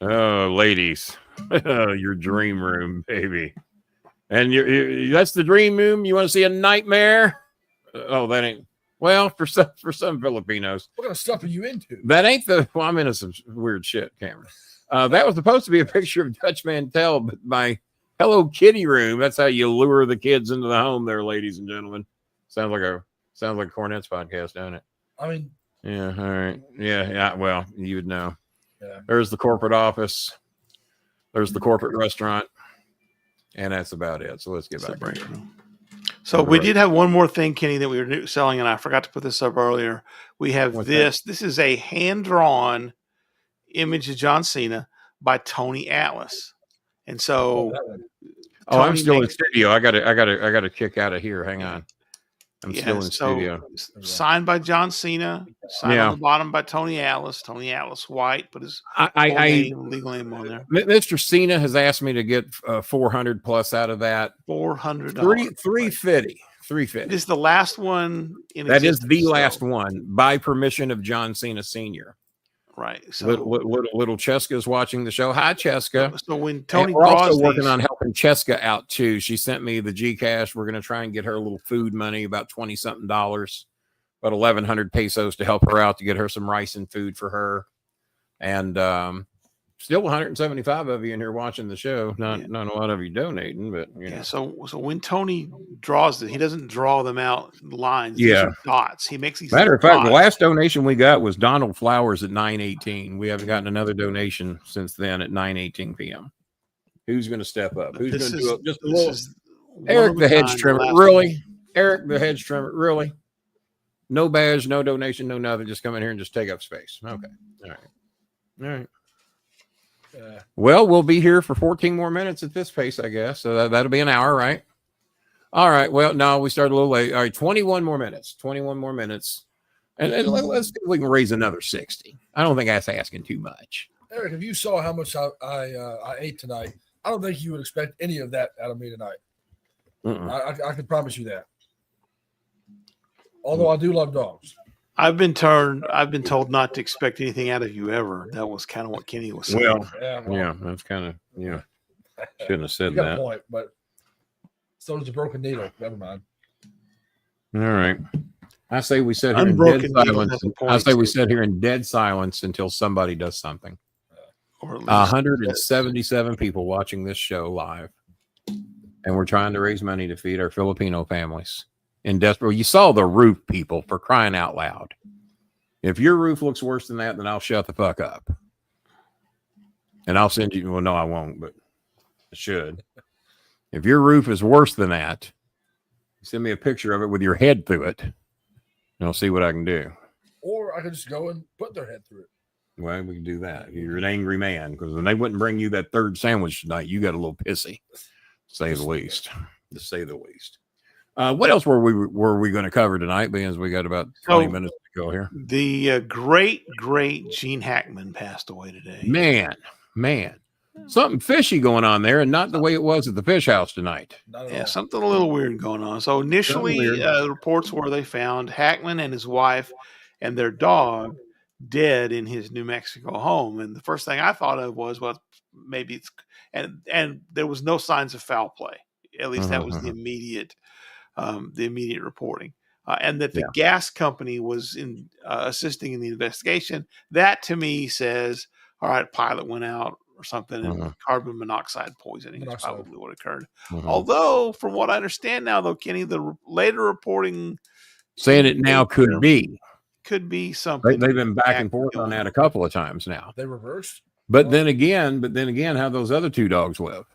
Oh, ladies, your dream room, baby. And that's the dream room. You want to see a nightmare? Oh, that ain't. Well, for some Filipinos. What kind of stuff are you into? That ain't the. Well, I'm into some weird shit, Cameron. That was supposed to be a picture of Dutch Mantel, but my Hello Kitty room. That's how you lure the kids into the home, there, ladies and gentlemen. Sounds like a Cornette's podcast, don't it? I mean. Yeah. All right. Yeah. Well, you would know. Yeah. There's the corporate office. There's the corporate restaurant. And that's about it. So let's get back right. So we did have one more thing, Kenny, that we were selling, and I forgot to put this up earlier. We have this. This is a hand-drawn image of John Cena by Tony Atlas. And so I'm still in studio. I gotta kick out of here. Hang on. I'm still in studio. Signed by John Cena, signed on the bottom by Tony Atlas. Tony Atlas White, but his legal name on there. Mr. Cena has asked me to get 400 plus out of that. $400. 350. 350. This is the last one. That is the last one by permission of John Cena Sr. Right. So little Cheska's watching the show. Hi, Cheska. So when Tony we're also working on helping Cheska out too. She sent me the Gcash. We're going to try and get her a little food money, about $20-something, about 1,100 pesos to help her out to get her some rice and food for her. And still 175 of you in here watching the show. Not a lot of you donating, but you know. So when Tony draws it, he doesn't draw them out lines. Yeah, dots. He makes these. Matter of fact, the last donation we got was Donald Flowers at 9:18. We haven't gotten another donation since then at 9:18 p.m. Who's going to step up? Who's going to do it? Just a little. Eric the hedge trimmer, really? Eric the hedge trimmer, really? No badge, no donation, no nothing. Just come in here and just take up space. Okay, all right. Well, we'll be here for 14 more minutes at this pace, I guess. So that'll be an hour, right? All right. Well, no, we started a little late. All right, 21 more minutes. 21 more minutes. And let's see if we can raise another 60. I don't think that's asking too much. Eric, if you saw how much I ate tonight, I don't think you would expect any of that out of me tonight. I can promise you that. Although I do love dogs. I've been told not to expect anything out of you ever. That was kind of what Kenny was saying. Well, Yeah, yeah, that's kind of Shouldn't have said you got that. a point, but so does a broken needle. Never mind. All right. I say we sit here Unbroken in dead needle silence. has a point, I say we too. sit here in dead silence until somebody does something. Or at least 177 people watching this show live, and we're trying to raise money to feed our Filipino families in desperate. You saw the roof, people, for crying out loud. If your roof looks worse than that, then I'll shut the fuck up. And I'll send you. Well, no, I won't, but I should. If your roof is worse than that, send me a picture of it with your head through it, and I'll see what I can do. Or I could just go and put their head through it. Well, we can do that. You're an angry man, because when they wouldn't bring you that third sandwich tonight, you got a little pissy, to say the least. To say the least. What else were we going to cover tonight? Because we got about 20 minutes to go here. The great Gene Hackman passed away today. Man, something fishy going on there, and not the way it was at the fish house tonight. Yeah, something a little weird going on. So initially, the reports were they found Hackman and his wife and their dog dead in his New Mexico home. And the first thing I thought of was, well, maybe it's and there was no signs of foul play. At least that was the immediate reporting. And that the gas company was assisting in the investigation. That to me says, all right, pilot went out or something, and carbon monoxide poisoning is probably what occurred. Although, from what I understand now, though, Kenny, the later reporting saying it now could be something. They've been back and forth on that a couple of times now. They reversed. But then again, how those other two dogs live?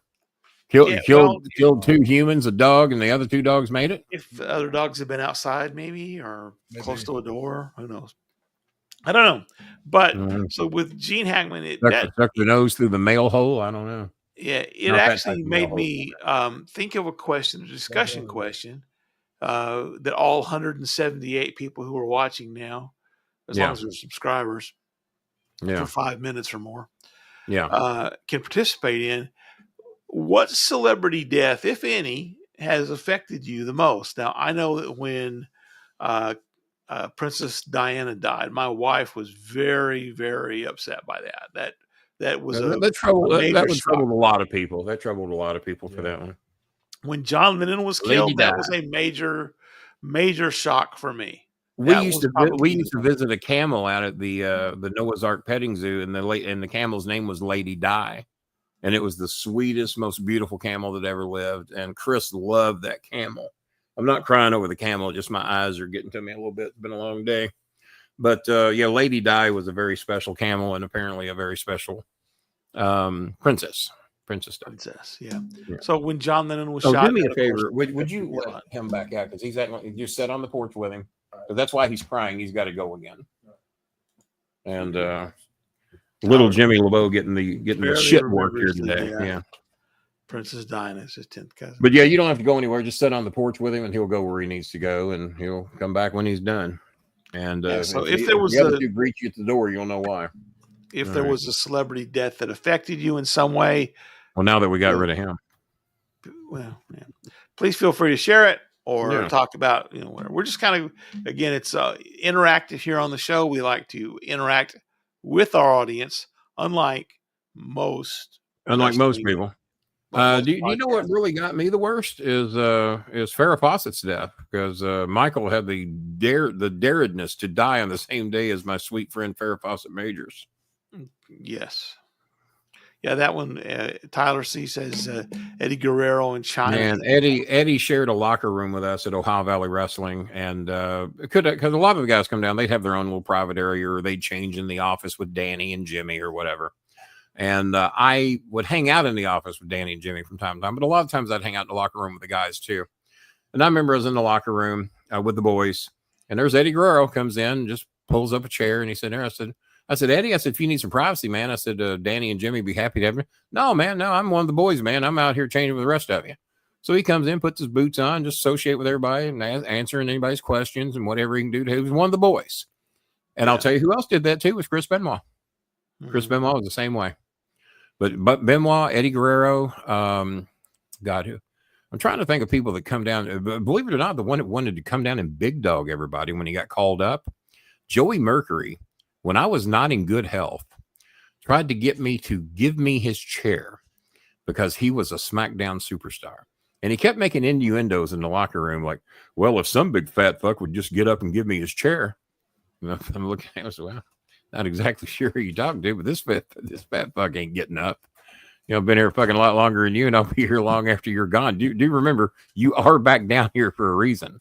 Killed two humans, a dog, and the other two dogs made it? If the other dogs have been outside, maybe close to a door, who knows? I don't know. But so with Gene Hackman, stuck their nose through the mail hole. I don't know. Yeah, it actually made me think of a discussion question that all 178 people who are watching now, as long as they're subscribers, for 5 minutes or more, can participate in. What celebrity death, if any, has affected you the most? Now, I know that when Princess Diana died, my wife was very, very upset by that. That was that troubled a lot of people. That troubled a lot of people for that one. When John Lennon was killed, that was a major, major shock for me. We used to visit a camel out at the Noah's Ark petting zoo, and the camel's name was Lady Di. And it was the sweetest, most beautiful camel that ever lived. And Chris loved that camel. I'm not crying over the camel. Just my eyes are getting to me a little bit. It's been a long day. But, Lady Di was a very special camel and apparently a very special princess. Princess, yeah. So when John Lennon was shot... do me a favor. Would you let him back out? Because you sat on the porch with him. That's why he's crying. He's got to go again. And... little Jimmy LeBeau getting the shit work here today. Yeah. Princess Diana's his 10th cousin. But you don't have to go anywhere. Just sit on the porch with him, and he'll go where he needs to go, and he'll come back when he's done. And so if there was the other two greet you at the door, you'll know why. If there was a celebrity death that affected you in some way, well, now that we got rid of him, please feel free to share it or talk about whatever. We're just kind of again, it's interactive here on the show. We like to interact with our audience, unlike most people. Do you know what really got me the worst is Farrah Fawcett's death, because Michael had the daredness to die on the same day as my sweet friend Farrah Fawcett Majors. Yes. Yeah, that one. Tyler C says Eddie Guerrero in China. And Eddie shared a locker room with us at Ohio Valley Wrestling, and because a lot of the guys come down, they'd have their own little private area, or they'd change in the office with Danny and Jimmy or whatever. And I would hang out in the office with Danny and Jimmy from time to time, but a lot of times I'd hang out in the locker room with the guys too. And I remember I was in the locker room with the boys, and there's Eddie Guerrero comes in and just pulls up a chair, and he said, I said, Eddie, if you need some privacy, man, I said, Danny and Jimmy be happy to have you. No, man, no, I'm one of the boys, man. I'm out here changing with the rest of you. So he comes in, puts his boots on, just associate with everybody and answering anybody's questions and whatever he can do. He was one of the boys. And I'll tell you who else did that too was Chris Benoit. Chris Benoit was the same way. But Benoit, Eddie Guerrero, God, who I'm trying to think of people that come down. Believe it or not, the one that wanted to come down and big dog everybody when he got called up, Joey Mercury, when I was not in good health, tried to get me to give me his chair because he was a SmackDown superstar. And he kept making innuendos in the locker room like, well, if some big fat fuck would just get up and give me his chair. And I'm looking at him and say, well, not exactly sure who you're talking to, but this fat fuck ain't getting up. You know, I've been here fucking a lot longer than you, and I'll be here long after you're gone. Do remember, you are back down here for a reason.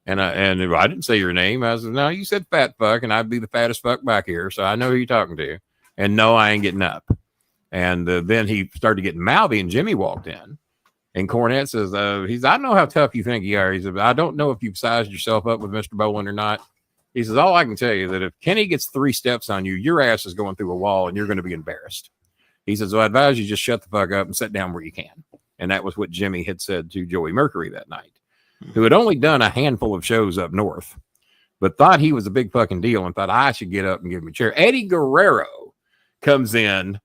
And I didn't say your name. I said, no, you said fat fuck, and I'd be the fattest fuck back here. So I know who you're talking to. And no, I ain't getting up. And then he started getting mouthy, and Jimmy walked in. And Cornette says, I know how tough you think you are. He said, I don't know if you've sized yourself up with Mr. Bolin or not. He says, all I can tell you that if Kenny gets 3 steps on you, your ass is going through a wall and you're going to be embarrassed. He says, well, I advise you just shut the fuck up and sit down where you can. And that was what Jimmy had said to Joey Mercury that night, who had only done a handful of shows up north, but thought he was a big fucking deal and thought I should get up and give him a chair. Eddie Guerrero comes in,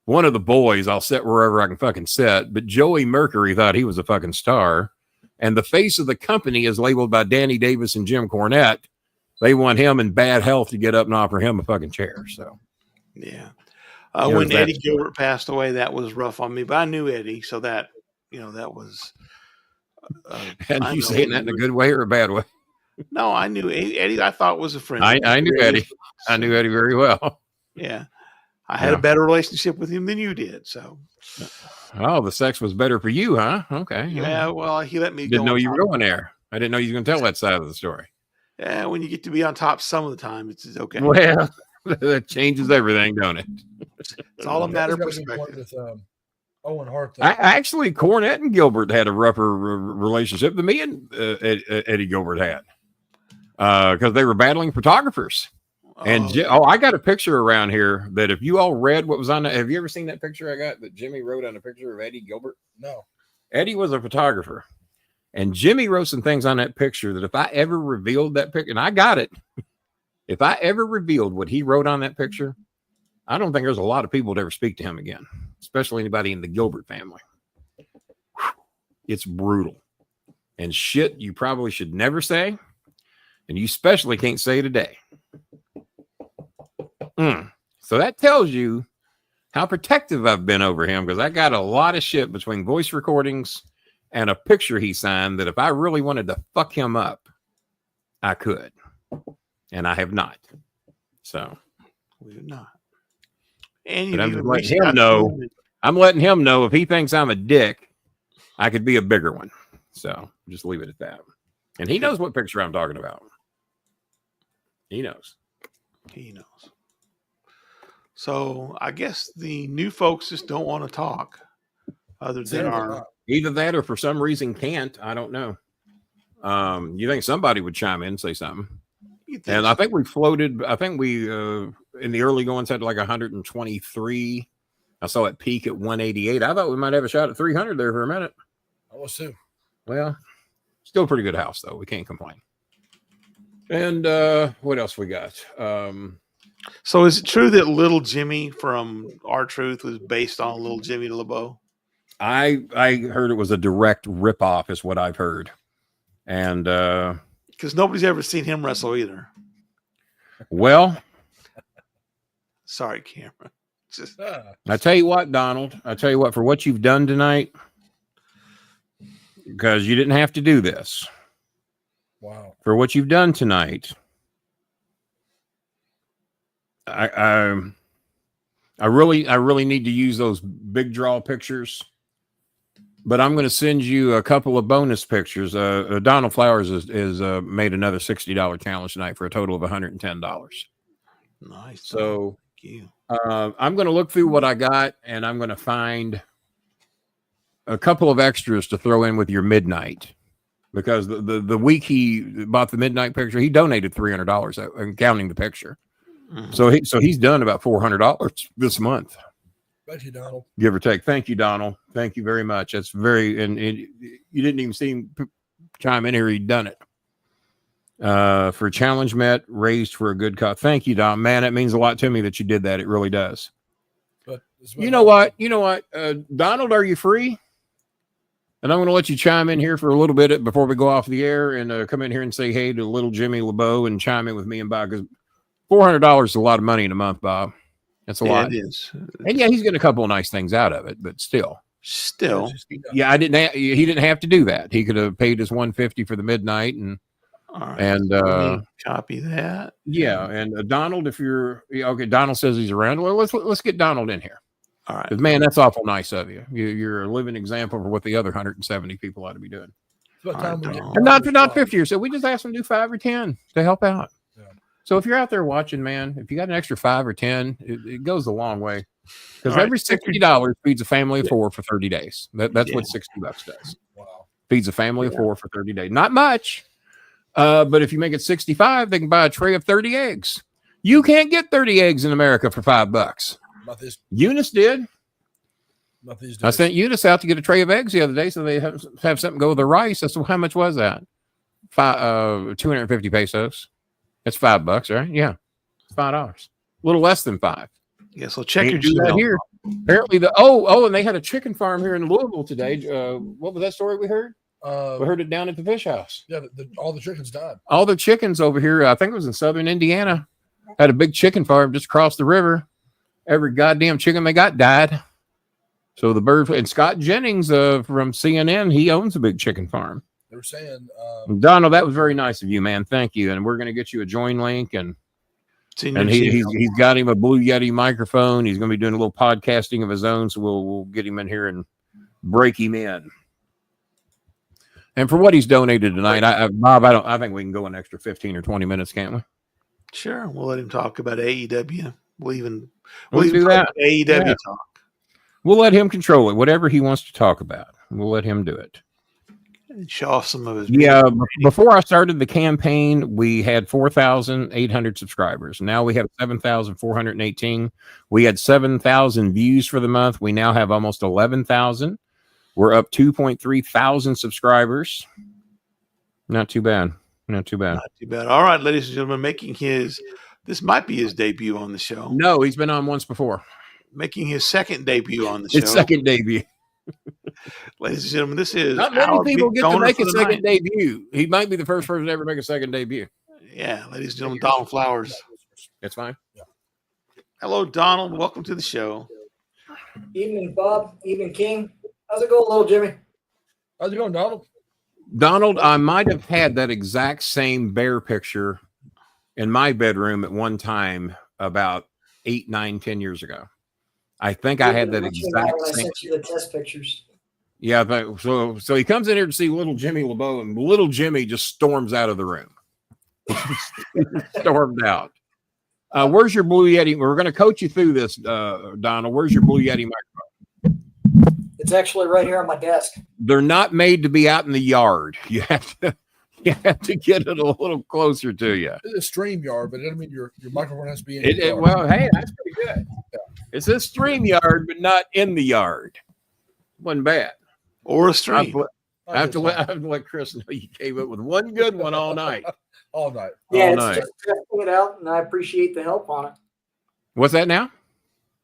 one of the boys, I'll sit wherever I can fucking sit, but Joey Mercury thought he was a fucking star. And the face of the company is labeled by Danny Davis and Jim Cornette. They want him in bad health to get up and offer him a fucking chair. So, yeah. When Eddie Gilbert passed away, that was rough on me, but I knew Eddie. So that, that was. And you saying that in a good way or a bad way? No, I knew Eddie. I thought was a friend. I knew Eddie. I knew Eddie very well. Yeah. I had a better relationship with him than you did. So. Oh, the sex was better for you, huh? Okay. Yeah. Well, he let me didn't know you were going there. I didn't know you were going to tell that side of the story. Yeah, when you get to be on top some of the time, it's okay. Well, that changes everything, don't it? It's all a matter of perspective. With, Owen Hart. Actually, Cornette and Gilbert had a rougher relationship than me and Eddie Gilbert had because they were battling photographers. And I got a picture around here that if you all read what was on it, have you ever seen that picture I got that Jimmy wrote on a picture of Eddie Gilbert? No. Eddie was a photographer. And Jimmy wrote some things on that picture that if I ever revealed that picture, and I got it, if I ever revealed what he wrote on that picture, I don't think there's a lot of people that ever speak to him again, especially anybody in the Gilbert family. It's brutal. And shit you probably should never say, and you especially can't say today. So that tells you how protective I've been over him, because I got a lot of shit between voice recordings and a picture he signed that if I really wanted to fuck him up, I could. And I have not. So we have not. And but I'm just letting him know. I'm letting him know if he thinks I'm a dick, I could be a bigger one. So just leave it at that. And he knows what picture I'm talking about. He knows. He knows. So I guess the new folks just don't want to talk other than our. Either that or for some reason can't. I don't know. You think somebody would chime in and say something? And I think we floated. I think we in the early goings had like 123. I saw it peak at 188. I thought we might have a shot at 300 there for a minute. I was too. Well, still a pretty good house though. We can't complain. And what else we got? So is it true that Little Jimmy from R-Truth was based on Little Jimmy LeBeau? I heard it was a direct ripoff, is what I've heard. And because nobody's ever seen him wrestle either. Well, sorry, Cameron. Just I tell you what, Donald. I tell you what, for what you've done tonight, because you didn't have to do this. Wow. For what you've done tonight, I really need to use those big draw pictures. But I'm going to send you a couple of bonus pictures. Donald Flowers is made another $60 challenge tonight for a total of $110. Nice. So thank you. I'm going to look through what I got, and I'm going to find a couple of extras to throw in with your midnight, because the week he bought the midnight picture, he donated $300, counting the picture. Mm-hmm. So he's done about $400 this month. Thank you, Donald. Give or take. Thank you, Donald. Thank you very much. That's very, and you didn't even see him chime in here. He'd done it. For challenge met, raised for a good cause. Thank you, Don. Man, it means a lot to me that you did that. It really does. But You know what? Donald, are you free? And I'm going to let you chime in here for a little bit before we go off the air and come in here and say hey to little Jimmy LeBeau and chime in with me and Bob, because $400 is a lot of money in a month, Bob. That's a lot. It is. And yeah, he's getting a couple of nice things out of it, but still. Yeah, he didn't have to do that. He could have paid his $150 for the midnight and copy that. Yeah, and Donald, if you're okay, Donald says he's around. Well, let's get Donald in here. All right, man, that's awful nice of you. You're a living example for what the other 170 people ought to be doing. And not 50 or so. We just asked them to do 5 or 10 to help out. Yeah. So if you're out there watching, man, if you got an extra 5 or 10, it goes a long way. Because every $60 feeds a family of 4 for 30 days. That's what $60 does. Wow. Feeds a family of 4 for 30 days. Not much. But if you make it 65, they can buy a tray of 30 eggs. You can't get 30 eggs in America for $5. Eunice did. I sent Eunice out to get a tray of eggs the other day, so they have something go with the rice. That's how much was that? 250 pesos. That's $5, right? Yeah, $5. A little less than 5. Yeah, so check your that here. Apparently, and they had a chicken farm here in Louisville today. What was that story we heard? We heard it down at the fish house. Yeah, all the chickens died. All the chickens over here, I think it was in southern Indiana, had a big chicken farm just across the river. Every goddamn chicken they got died. So the bird, and Scott Jennings from CNN, he owns a big chicken farm. They were saying, Donald, that was very nice of you, man. Thank you. And we're going to get you a join link, and he's got him a Blue Yeti microphone. He's going to be doing a little podcasting of his own, so we'll get him in here and break him in. And for what he's donated tonight, Bob, I think we can go an extra 15 or 20 minutes, can't we? Sure, we'll let him talk about AEW. We'll even do that. AEW talk. We'll let him control it. Whatever he wants to talk about, we'll let him do it. And show off some of his. Yeah, before I started the campaign, we had 4,800 subscribers. Now we have 7,418. We had 7,000 views for the month. We now have almost 11,000. We're up 2.3 thousand subscribers. Not too bad. Not too bad. All right, ladies and gentlemen, this might be his debut on the show. No, he's been on once before. Making his second debut on the show. His second debut. Ladies and gentlemen, this is not many people get to make a second debut. He might be the first person to ever make a second debut. Yeah, ladies and gentlemen, Donald Flowers. That's fine. Yeah. Hello, Donald. Welcome to the show. Evening, Bob. Evening, King. How's it going, little Jimmy? How's it going, Donald? Donald, I might have had that exact same bear picture in my bedroom at one time about 8, 9, 10 years ago. I think I had that exact same. I sent you the test pictures. Yeah, so he comes in here to see little Jimmy LeBeau, and little Jimmy just storms out of the room. Stormed out. Where's your Blue Yeti? We're going to coach you through this, Donald. Where's your Blue Yeti microphone? It's actually right here on my desk. They're not made to be out in the yard. You have to get it a little closer to you. It's a StreamYard, but it doesn't mean your microphone has to be in the yard. Well, hey, that's pretty good. Yeah. It's a StreamYard, but not in the yard. Wasn't bad. Or a stream. I have to let Chris know you came up with one good one all night. All night. Yeah, just testing it out, and I appreciate the help on it. What's that now?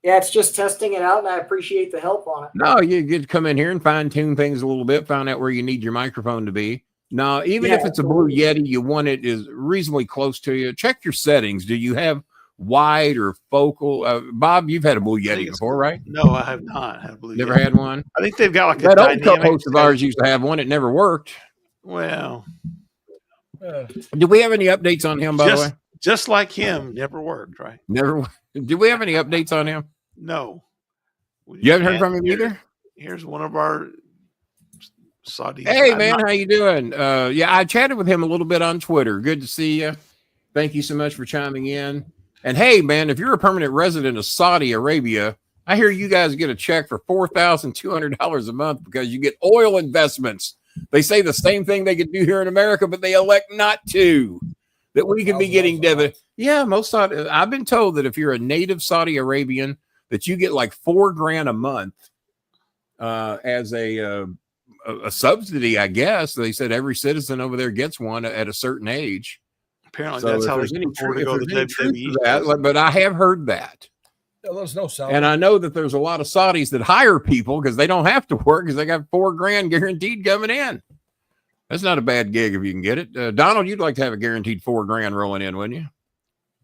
Yeah, it's just testing it out, and I appreciate the help on it. No, you get to come in here and fine-tune things a little bit, find out where you need your microphone to be. Now, even if it's a Blue Yeti, you want it is reasonably close to you. Check your settings. Do you have wide or focal? Bob, you've had a Blue Yeti before, right? No, I have not had a Blue Yeti. Never had one? I think they've got like that old co-host of ours used to have one. It never worked. Well. Do we have any updates on him, by the way? Just like him, never worked, right? Never. Do we have any updates on him? No. You haven't heard from him either? Here's one of our Saudi. Hey, man, how you doing? Yeah, I chatted with him a little bit on Twitter. Good to see you. Thank you so much for chiming in. And hey, man, if you're a permanent resident of Saudi Arabia, I hear you guys get a check for $4,200 a month because you get oil investments. They say the same thing they could do here in America, but they elect not to. That we could be getting debit. Yeah, most Saudi. I've been told that if you're a native Saudi Arabian, that you get like $4,000 a month as a subsidy. I guess they said every citizen over there gets one at a certain age. Apparently, so that's how they can afford to go to WWE. But I have heard that. Yeah, let us know, Sal. And I know that there's a lot of Saudis that hire people because they don't have to work because they got $4,000 guaranteed coming in. That's not a bad gig if you can get it. Donald, you'd like to have a guaranteed $4,000 rolling in, wouldn't you?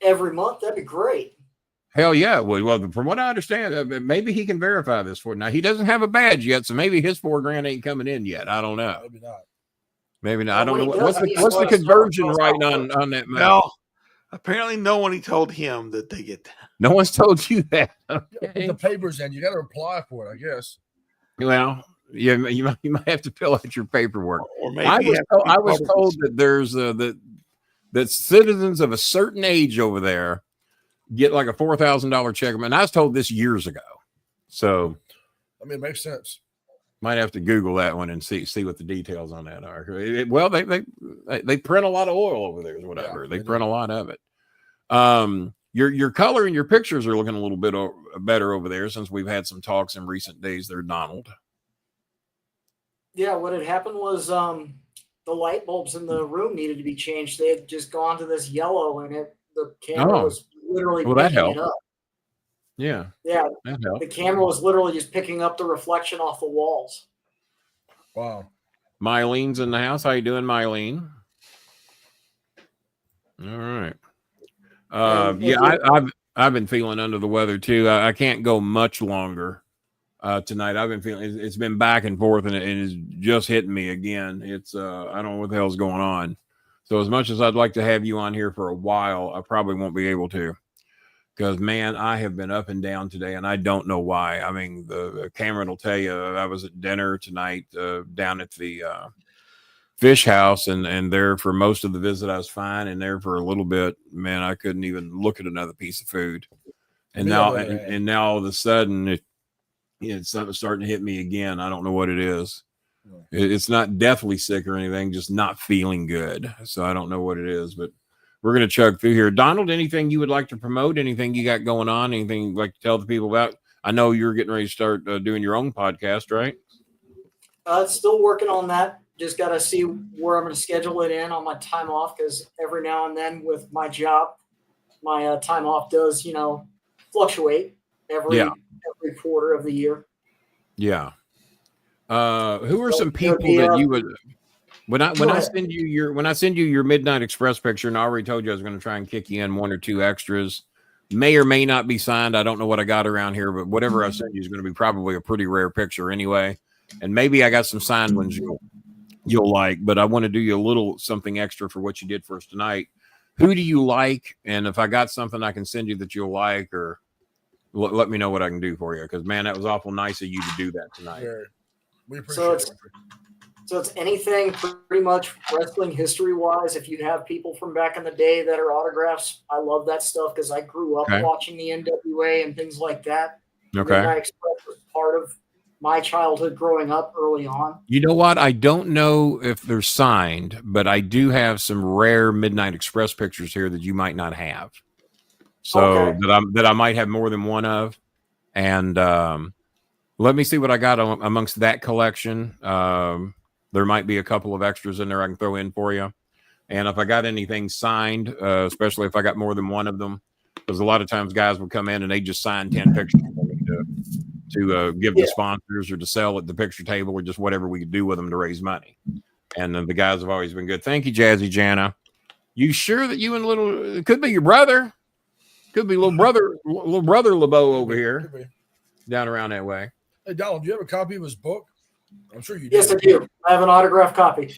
Every month, that'd be great. Hell yeah. Well, from what I understand, maybe he can verify this for now. He doesn't have a badge yet, so maybe his $4,000 ain't coming in yet. I don't know. Maybe not. Maybe not. Well, I don't when know. he What's does, the he's what's the let us know. conversion Tell us right how it works. on that? Well, apparently no one told him that they get that. No one's told you that. Put Okay. the papers in. You got to apply for it, I guess. Well, yeah, you might have to fill out your paperwork. Or maybe I you was have to be I was public. told that there's that citizens of a certain age over there get like a $4,000 check. And I was told this years ago. So I mean, it makes sense. might have to Google that one and see what the details on that are. Well, they print a lot of oil over there, is whatever. Yeah, they they print do. a lot of it. Your color and your pictures are looking a little bit better over there since we've had some talks in recent days there, Donald. Yeah, what had happened was the light bulbs in the room needed to be changed. They had just gone to this yellow, and the camera Oh. was literally Well, that picking helped. it up. Yeah, Yeah, that helped. the camera was literally just picking up the reflection off the walls. Wow. Mylene's in the house. How you doing, Mylene? All right. And I've been feeling under the weather too. I can't go much longer tonight. I've been feeling it's been back and forth, and it's just hitting me again. It's I don't know what the hell's going on. So as much as I'd like to have you on here for a while, I probably won't be able to. Because, man, I have been up and down today, and I don't know why. I mean, the Cameron will tell you I was at dinner tonight down at the fish house, and there for most of the visit I was fine, and there for a little bit, man, I couldn't even look at another piece of food. And Me now, on the other hand. and now all of a sudden, it's something starting to hit me again. I don't know what it is. It's not deathly sick or anything, just not feeling good. So I don't know what it is, but we're going to chug through here. Donald, anything you would like to promote? Anything you got going on? Anything you'd like to tell the people about? I know you're getting ready to start doing your own podcast, right? Still working on that. Just got to see where I'm going to schedule it in on my time off, because every now and then with my job, my time off does, fluctuate every quarter of the year. Yeah. Who are So some it would people be, that you would when I Go ahead. send you your Midnight Express picture, and I already told you I was going to try and kick you in one or two extras, may or may not be signed. I don't know what I got around here, but whatever I send you is going to be probably a pretty rare picture anyway. And maybe I got some signed ones you'll like, but I want to do you a little something extra for what you did for us tonight. Who do you like? And if I got something I can send you that you'll like, or let me know what I can do for you. Because, man, that was awful nice of you to do that tonight. Very. We So appreciate it. So it's anything pretty much wrestling history wise. If you have people from back in the day that are autographs, I love that stuff because I grew up Okay. watching the NWA and things like that. Okay. Midnight Express was part of my childhood growing up early on. You know what? I don't know if they're signed, but I do have some rare Midnight Express pictures here that you might not have. So Okay. that I might have more than one of. And let me see what I got amongst that collection. There might be a couple of extras in there I can throw in for you. And if I got anything signed, especially if I got more than one of them, because a lot of times guys would come in and they just sign 10 pictures for me to give the sponsors or to sell at the picture table or just whatever we could do with them to raise money. And then the guys have always been good. Thank you, Jazzy Jana. You sure that you and it could be your brother? Could be little brother LeBeau over here, Could be. down around that way. Hey, Donald, do you have a copy of his book? I'm sure you do. Yes, I do. I have an autographed copy.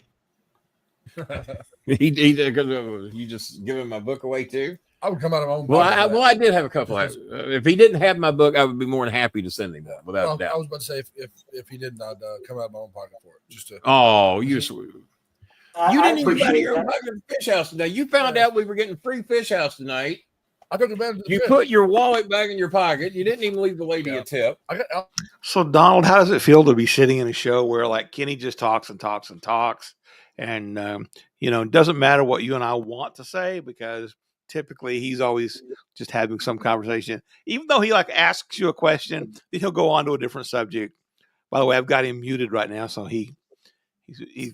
He did, because you just give him my book away too. I would come out of my own Well, pocket. I did have a couple. If he didn't have my book, I would be more than happy to send him that, without Well, a doubt. I was about to say if he didn't, I'd come out of my own pocket for it. Just to. Oh, you sweet. I You didn't even go to appreciate your own that. fucking fish house today. You found out we were getting free fish house tonight. I took advantage of the You fish. put your wallet back in your pocket. You didn't even leave the lady a tip. So, Donald, how does it feel to be sitting in a show where like Kenny just talks and talks and talks, and it doesn't matter what you and I want to say, because typically he's always just having some conversation. Even though he like asks you a question, then he'll go on to a different subject. By the way, I've got him muted right now, so he's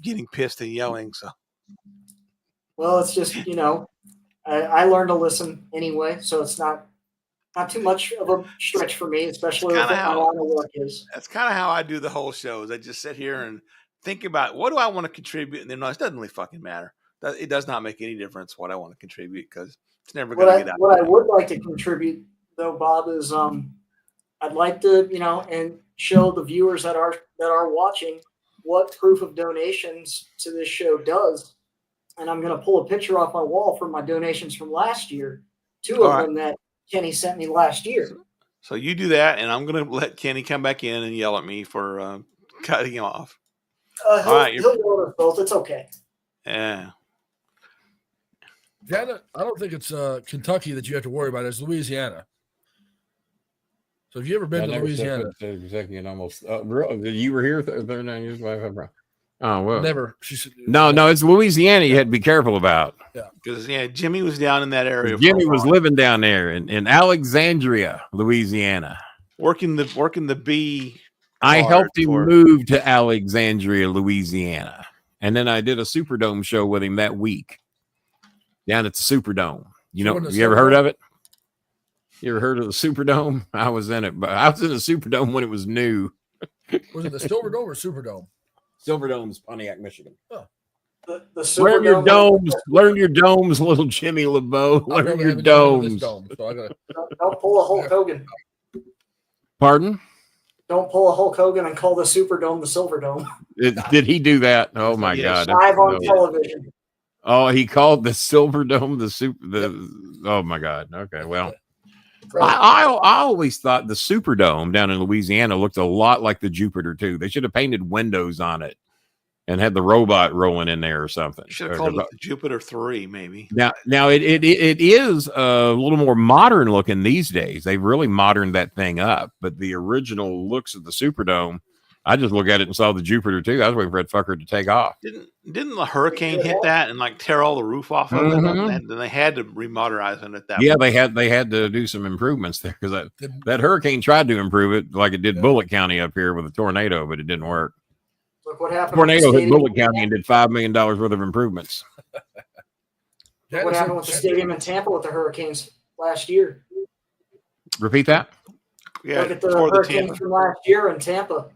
getting pissed and yelling. So, Well, it's just, I learned to listen anyway, so it's not not too much of a stretch for me, especially with what my line of work is. That's kind of how I do the whole shows. I just sit here and think about what do I want to contribute, and then it doesn't really fucking matter. It does not make any difference what I want to contribute because it's never going to get out. What I would like to contribute, though, Bob, is I'd like to, and show the viewers that are watching what proof of donations to this show does. And I'm going to pull a picture off my wall from my donations from last year. Two of them that Kenny sent me last year. So you do that, and I'm going to let Kenny come back in and yell at me for cutting him off. He'll yell at us both. It's okay. Yeah. Janet, I don't think it's Kentucky that you have to worry about. It's Louisiana. So have you ever been to Louisiana? Kentucky almost. You were here 39 years ago. Oh well. Never. No, it's Louisiana. You had to be careful about. Yeah, because Jimmy was down in that area. Jimmy was living down there in Alexandria, Louisiana, working the bee. I helped him move to Alexandria, Louisiana, and then I did a Superdome show with him that week down at the Superdome. You ever heard of it? You ever heard of the Superdome? I was in it, but I was in the Superdome when it was new. Was it the Silverdome or Superdome? Silverdome's Pontiac, Michigan. Oh. Learn your domes, little Jimmy LeBeau. Learn your domes. Don't pull a Hulk Hogan. Pardon? Don't pull a Hulk Hogan and call the Superdome the Silverdome. Did he do that? Oh my God! Live on television. Oh, he called the Silverdome oh my God. Okay, well. I always thought the Superdome down in Louisiana looked a lot like the Jupiter too. They should have painted windows on it and had the robot rolling in there or something. You should have called it the Jupiter 3, maybe. Now it is a little more modern looking these days. They've really moderned that thing up. But the original looks of the Superdome, I just look at it and saw the Jupiter too. I was waiting for that fucker to take off. Didn't the hurricane hit that and like tear all the roof off of it? And they had to remodernize it at that point. They had to do some improvements there because that hurricane tried to improve it like it did Bullitt County up here with a tornado, but it didn't work. Look what happened. Tornado hit Bullitt County and did $5 million worth of improvements. What happened with the stadium in Tampa with the hurricanes last year? Repeat that. Yeah, look at the hurricanes from last year in Tampa.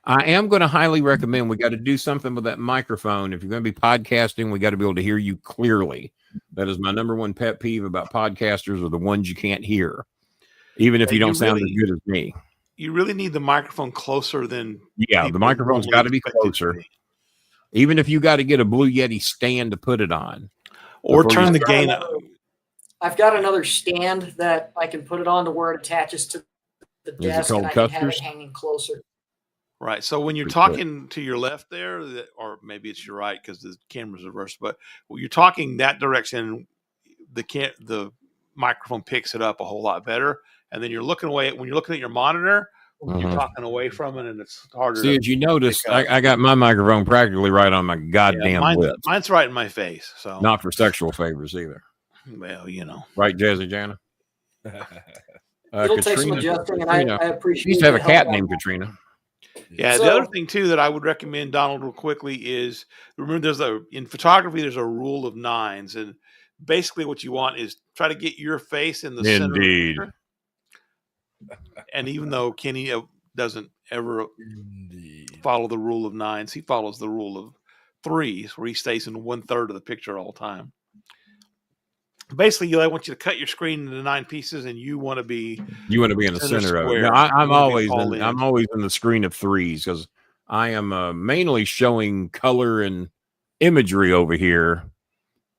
I am going to highly recommend. We got to do something with that microphone. If you're going to be podcasting, we got to be able to hear you clearly. That is my number one pet peeve about podcasters are the ones you can't hear, even if you don't sound as good as me. You really need the microphone closer than. Yeah, the microphone's got to be closer. Even if you got to get a Blue Yeti stand to put it on. Or turn the gain up. I've got another stand that I can put it on to where it attaches to the desk and I can have it hanging closer. Right. So when you're talking to your left there, or maybe it's your right because the camera's reversed, but when you're talking that direction, the microphone picks it up a whole lot better. And then you're looking away when you're looking at your monitor, you're talking away from it, and it's harder. See, as you notice, I got my microphone practically right on my goddamn lips. Mine's right in my face. So not for sexual favors either. Well, right, Jazzy Jana. It'll take some adjusting, and I appreciate. You used to have a cat named Katrina. Yeah, the other thing too that I would recommend, Donald, real quickly is remember in photography there's a rule of 9s, and basically what you want is try to get your face in the center of the picture. And even though Kenny doesn't ever follow the rule of 9s, he follows the rule of 3s, where he stays in 1/3 of the picture all the time. Basically, I want you to cut your screen into 9 pieces, and you want to be in the center of it. No, I'm always in the screen of 3s because I am mainly showing color and imagery over here.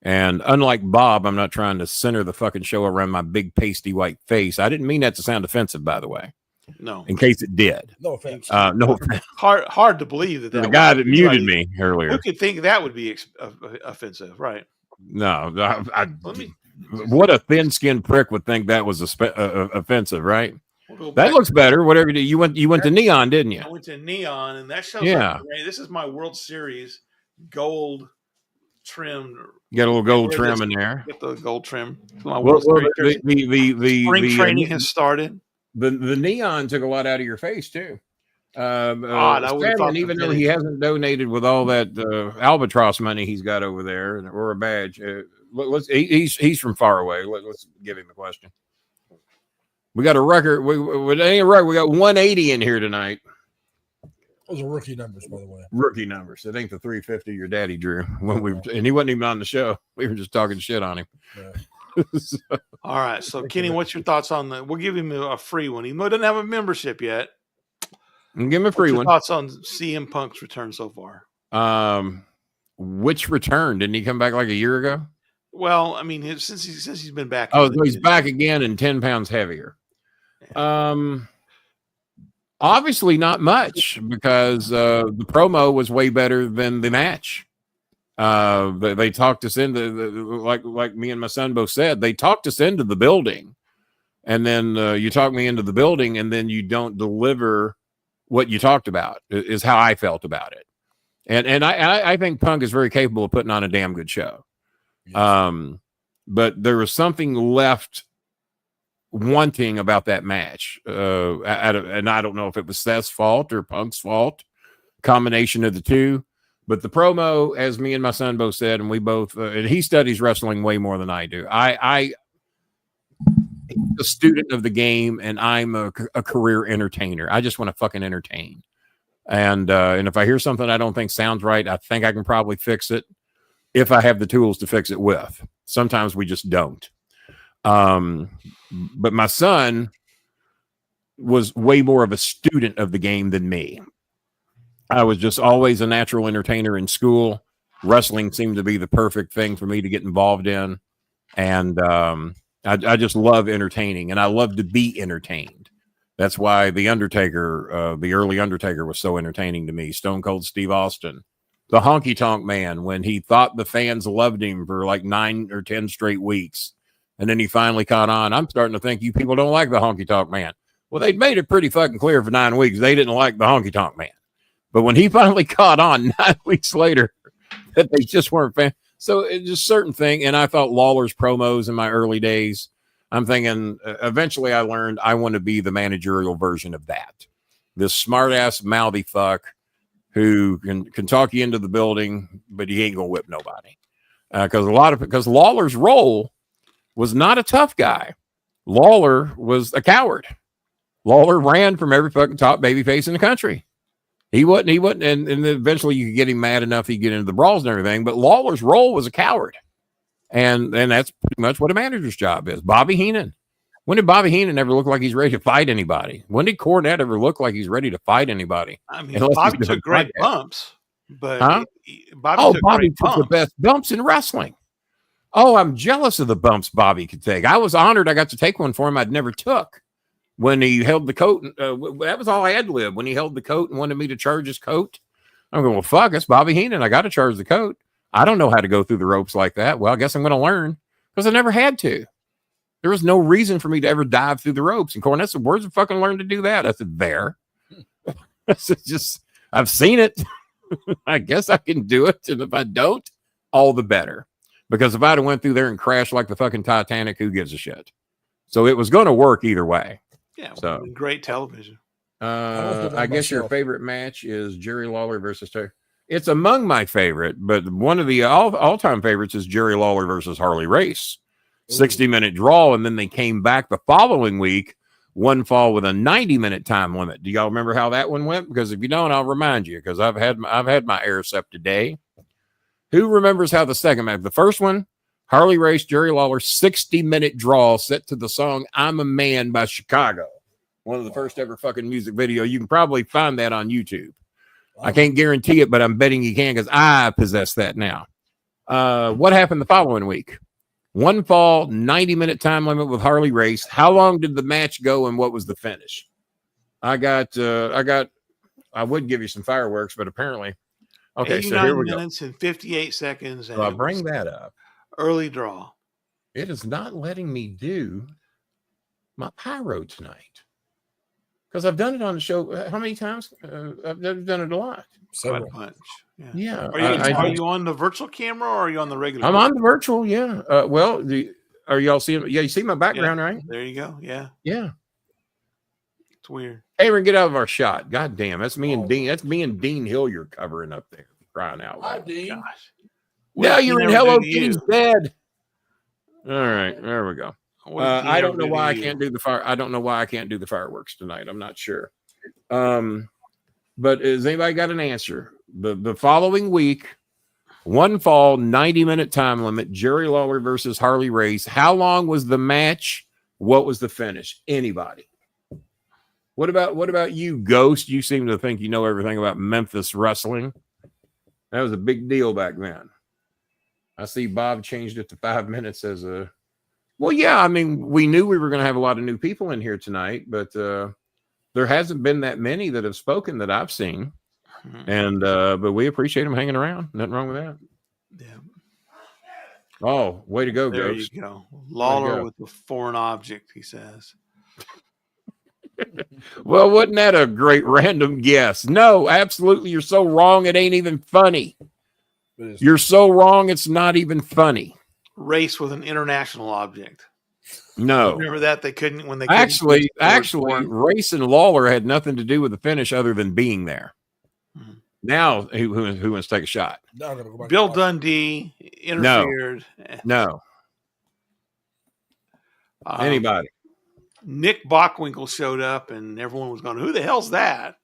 And unlike Bob, I'm not trying to center the fucking show around my big pasty white face. I didn't mean that to sound offensive, by the way. No, in case it did. No offense. No offense. Hard to believe that the guy that muted me earlier. Who could think that would be offensive, right? No, what a thin-skinned prick would think that was offensive, right? That looks better. Whatever you went to Neon, didn't you? I went to Neon, and that shows. Yeah, this is my World Series gold trimmed. You got a little gold trim in there. Get the gold trim. The spring training has started. The Neon took a lot out of your face too. Stan, even though he hasn't donated with all that albatross money he's got over there or a badge, he's from far away. Let's give him the question. We got a record. We ain't a record. We got 180 in here tonight. Those are rookie numbers, by the way. Rookie numbers. It ain't the 350 your daddy drew when and he wasn't even on the show. We were just talking shit on him. Yeah. So, All right. So, Kenny, what's your thoughts on the? We'll give him a free one. He doesn't have a membership yet. give him a free one. Thoughts on CM Punk's return so far? Which return? Didn't he come back like a year ago? Well, I mean, since he's been back. Oh, so he's back again and 10 pounds heavier. Obviously not much, because the promo was way better than the match. They talked us into like me and my son both said, they talked us into the building, and then you talk me into the building, and then you don't deliver what you talked about. Is how I felt about it, and I think Punk is very capable of putting on a damn good show. Yes. But there was something left wanting about that match, and I don't know if it was Seth's fault or Punk's fault, combination of the two. But the promo, as me and my son both said, and we both, and he studies wrestling way more than I do. I'm a student of the game, and I'm a career entertainer. I just want to fucking entertain. And if I hear something I don't think sounds right, I think I can probably fix it if I have the tools to fix it with. Sometimes we just don't. But my son was way more of a student of the game than me. I was just always a natural entertainer in school. Wrestling seemed to be the perfect thing for me to get involved in. And I just love entertaining, and I love to be entertained. That's why the Undertaker, the early Undertaker, was so entertaining to me. Stone Cold Steve Austin, the Honky Tonk Man, when he thought the fans loved him for like 9 or 10 straight weeks. And then he finally caught on. I'm starting to think you people don't like the Honky Tonk Man. Well, they'd made it pretty fucking clear for 9 weeks they didn't like the Honky Tonk Man. But when he finally caught on 9 weeks later, that they just weren't fans. So it's just certain thing. And I thought Lawler's promos in my early days, I'm thinking eventually I learned I want to be the managerial version of that. This smart ass mouthy fuck who can talk you into the building, but he ain't gonna whip nobody. Because Lawler's role was not a tough guy. Lawler was a coward. Lawler ran from every fucking top babyface in the country. He wasn't, and eventually you could get him mad enough he'd get into the brawls and everything, but Lawler's role was a coward. And that's pretty much what a manager's job is. Bobby Heenan. When did Bobby Heenan ever look like he's ready to fight anybody? When did Cornette ever look like he's ready to fight anybody? I mean, Bobby took great bumps, but Bobby took the best bumps in wrestling. Oh, I'm jealous of the bumps Bobby could take. I was honored I got to take one for him I'd never took. When he held the coat, that was all I had to live. When he held the coat and wanted me to charge his coat, I'm going, well, fuck, it's Bobby Heenan. I got to charge the coat. I don't know how to go through the ropes like that. Well, I guess I'm going to learn, because I never had to. There was no reason for me to ever dive through the ropes. And Cornette said, where's the fucking learn to do that? I said, there. I said, I've seen it. I guess I can do it. And if I don't, all the better. Because if I'd have went through there and crashed like the fucking Titanic, who gives a shit? So it was going to work either way. Yeah, so great television. I guess your favorite match is Jerry Lawler versus Terry. It's among my favorite, but one of the all-time favorites is Jerry Lawler versus Harley Race. 60-minute draw, and then they came back the following week, one fall with a 90-minute time limit. Do y'all remember how that one went? Because if you don't, I'll remind you, because I've had my airs up today. Who remembers how the second match? The first one, Harley Race, Jerry Lawler, 60-minute draw set to the song I'm a Man by Chicago. One of the first ever fucking music video. You can probably find that on YouTube. I can't guarantee it, but I'm betting you can, because I possess that now. What happened the following week? One fall, 90-minute time limit with Harley Race. How long did the match go, and what was the finish? I would give you some fireworks, but apparently. Okay, so here we go. 89 minutes and 58 seconds. So I'll bring that up. Early draw. It is not letting me do my pyro tonight, because I've done it on the show. How many times? I've done it a lot. Quite a bunch. Yeah. Are you on the virtual camera, or are you on the regular? I'm on the virtual. Yeah. Are y'all seeing? Yeah, you see my background, right? There you go. Yeah. Yeah. It's weird. Aaron, get out of our shot. God damn, that's me and Dean. That's me and Dean Hilliard covering up there, crying out loud. Hi, Dean. Gosh. Now you're in Hello Kitty's bed. All right, there we go. I don't know why I can't do the fire. I don't know why I can't do the fireworks tonight. I'm not sure. But has anybody got an answer? The following week, one fall, 90-minute time limit, Jerry Lawler versus Harley Race. How long was the match? What was the finish? Anybody? What about you, Ghost? You seem to think you know everything about Memphis wrestling. That was a big deal back then. I see Bob changed it to 5 minutes as a. Well, yeah, I mean, we knew we were going to have a lot of new people in here tonight, but there hasn't been that many that have spoken that I've seen. And but we appreciate them hanging around. Nothing wrong with that. Yeah. Oh, way to go, There Ghost. you go. Lawler with the foreign object, he says. Well, wasn't that a great random guess? No, absolutely. You're so wrong. It ain't even funny. You're so wrong. It's not even funny. Race with an international object. No. Remember that they couldn't when they actually Race and Lawler had nothing to do with the finish other than being there. Mm-hmm. Now who wants to take a shot? Bill Dundee interfered. No. Anybody? Nick Bockwinkel showed up, and everyone was going, "Who the hell's that?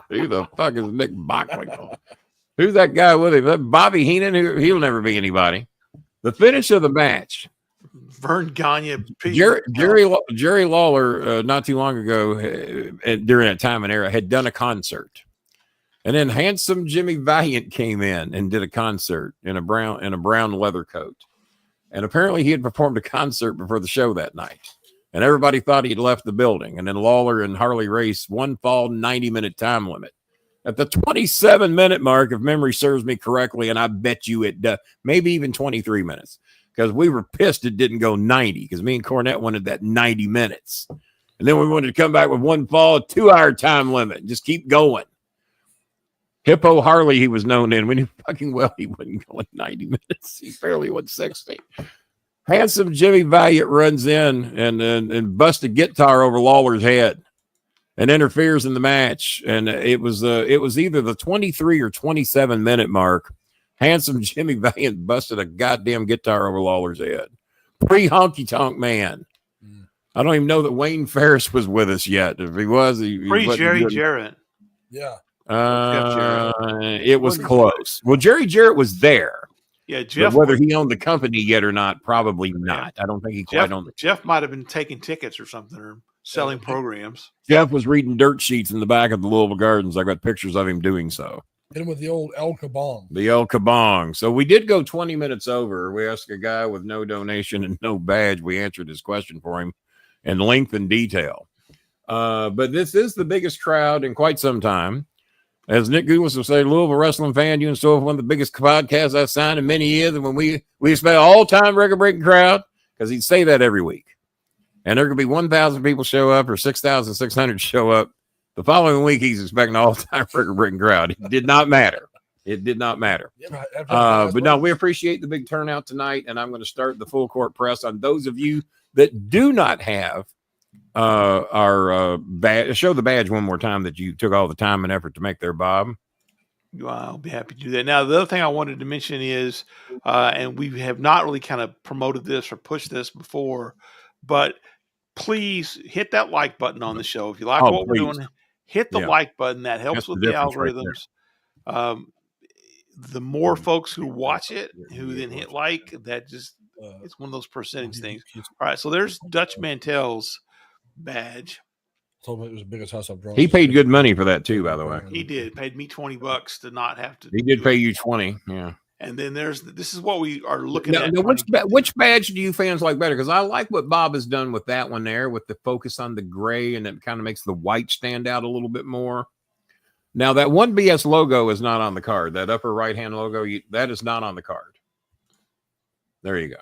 Who the fuck is Nick Bockwinkel? Who's that guy with him? That Bobby Heenan? He'll never be anybody." The finish of the match. Vern Gagne. Jerry Lawler, not too long ago, during that time and era, had done a concert. And then handsome Jimmy Valiant came in and did a concert in a brown leather coat. And apparently he had performed a concert before the show that night. And everybody thought he'd left the building. And then Lawler and Harley Race, one fall, 90-minute time limit. At the 27-minute mark, if memory serves me correctly, and I bet you it does, maybe even 23 minutes, because we were pissed it didn't go 90, because me and Cornette wanted that 90 minutes. And then we wanted to come back with one fall, 2-hour time limit, just keep going. Hippo Harley, he was known in. We knew fucking well he wouldn't go in 90 minutes. He barely went 60. Handsome Jimmy Valiant runs in and busts a guitar over Lawler's head and interferes in the match. And it was either the 23 or 27-minute mark. Handsome Jimmy Valiant busted a goddamn guitar over Lawler's head. Pre-honky tonk man. I don't even know that Wayne Ferris was with us yet. If he was, Jerry Jarrett. Yeah. It was close. Well, Jerry Jarrett was there. Yeah, Jeff. But whether he owned the company yet or not, probably not. I don't think he quite owned it. Jeff might have been taking tickets or something, or selling programs. Jeff was reading dirt sheets in the back of the Louisville Gardens. I got pictures of him doing so. Hit him with the old El Kabong. The El Kabong. So we did go 20 minutes over. We asked a guy with no donation and no badge. We answered his question for him in length and detail. But this is the biggest crowd in quite some time. As Nick Goulas will say, Louisville wrestling fan, you and so one of the biggest podcasts I've signed in many years. And when we expect all-time record-breaking crowd, because he'd say that every week. And there could be 1,000 people show up or 6,600 show up. The following week, he's expecting an all-time record-breaking crowd. It did not matter. It did not matter. But no, we appreciate the big turnout tonight, and I'm going to start the full court press on those of you that do not have our badge. Show the badge one more time that you took all the time and effort to make there, Bob. I'll be happy to do that. Now, the other thing I wanted to mention is, and we have not really kind of promoted this or pushed this before, but please hit that like button on the show. If you like what we're doing, hit the like button. That helps with the algorithms. Right, the more folks who watch it, who then hit like, that just, it's one of those percentage things. All right, so there's Dutch Mantel's badge. Told me it was the biggest house I've drawn. He paid good money for that too, by the way. He did. Paid me $20 to not have to. He did pay you 20. Yeah. And then this is what we are looking at. Now, which badge do you fans like better? Because I like what Bob has done with that one there, with the focus on the gray, and it kind of makes the white stand out a little bit more. Now, that 1BS logo is not on the card. That upper right-hand logo, that is not on the card. There you go.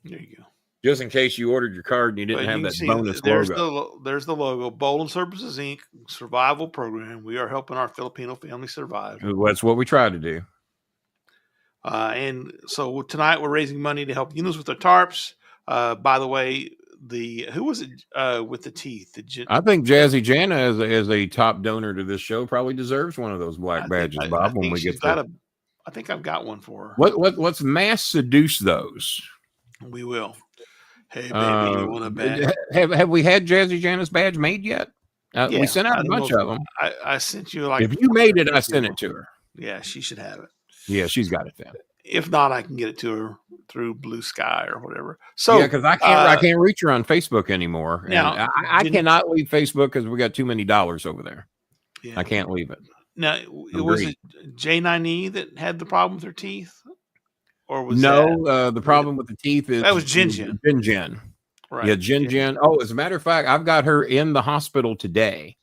There you go. Just in case you ordered your card and you didn't have that bonus logo. There's the logo. Bolin Services, Inc. Survival Program. We are helping our Filipino family survive. That's what we try to do. And so tonight we're raising money to help unions with their tarps. By the way, who was it with the teeth? I think Jazzy Jana as a top donor to this show probably deserves one of those black badges, Bob. When we get there, I think I've got one for her. Let's mass seduce those. We will. Hey, baby, you want a badge? Have we had Jazzy Janice badge made yet? Yeah, we sent out a bunch of them. I sent you like. If you made it, I sent it to her. Yeah, she should have it. Yeah, she's got it then. If not, I can get it to her through Blue Sky or whatever. So yeah, because I can't reach her on Facebook anymore. Now, and I cannot leave Facebook because we got too many dollars over there. Yeah. I can't leave it. Now, was it J9E that had the problem with her teeth, or was the problem with the teeth is that was Jin? Right. Yeah, Jin. Oh, as a matter of fact, I've got her in the hospital today,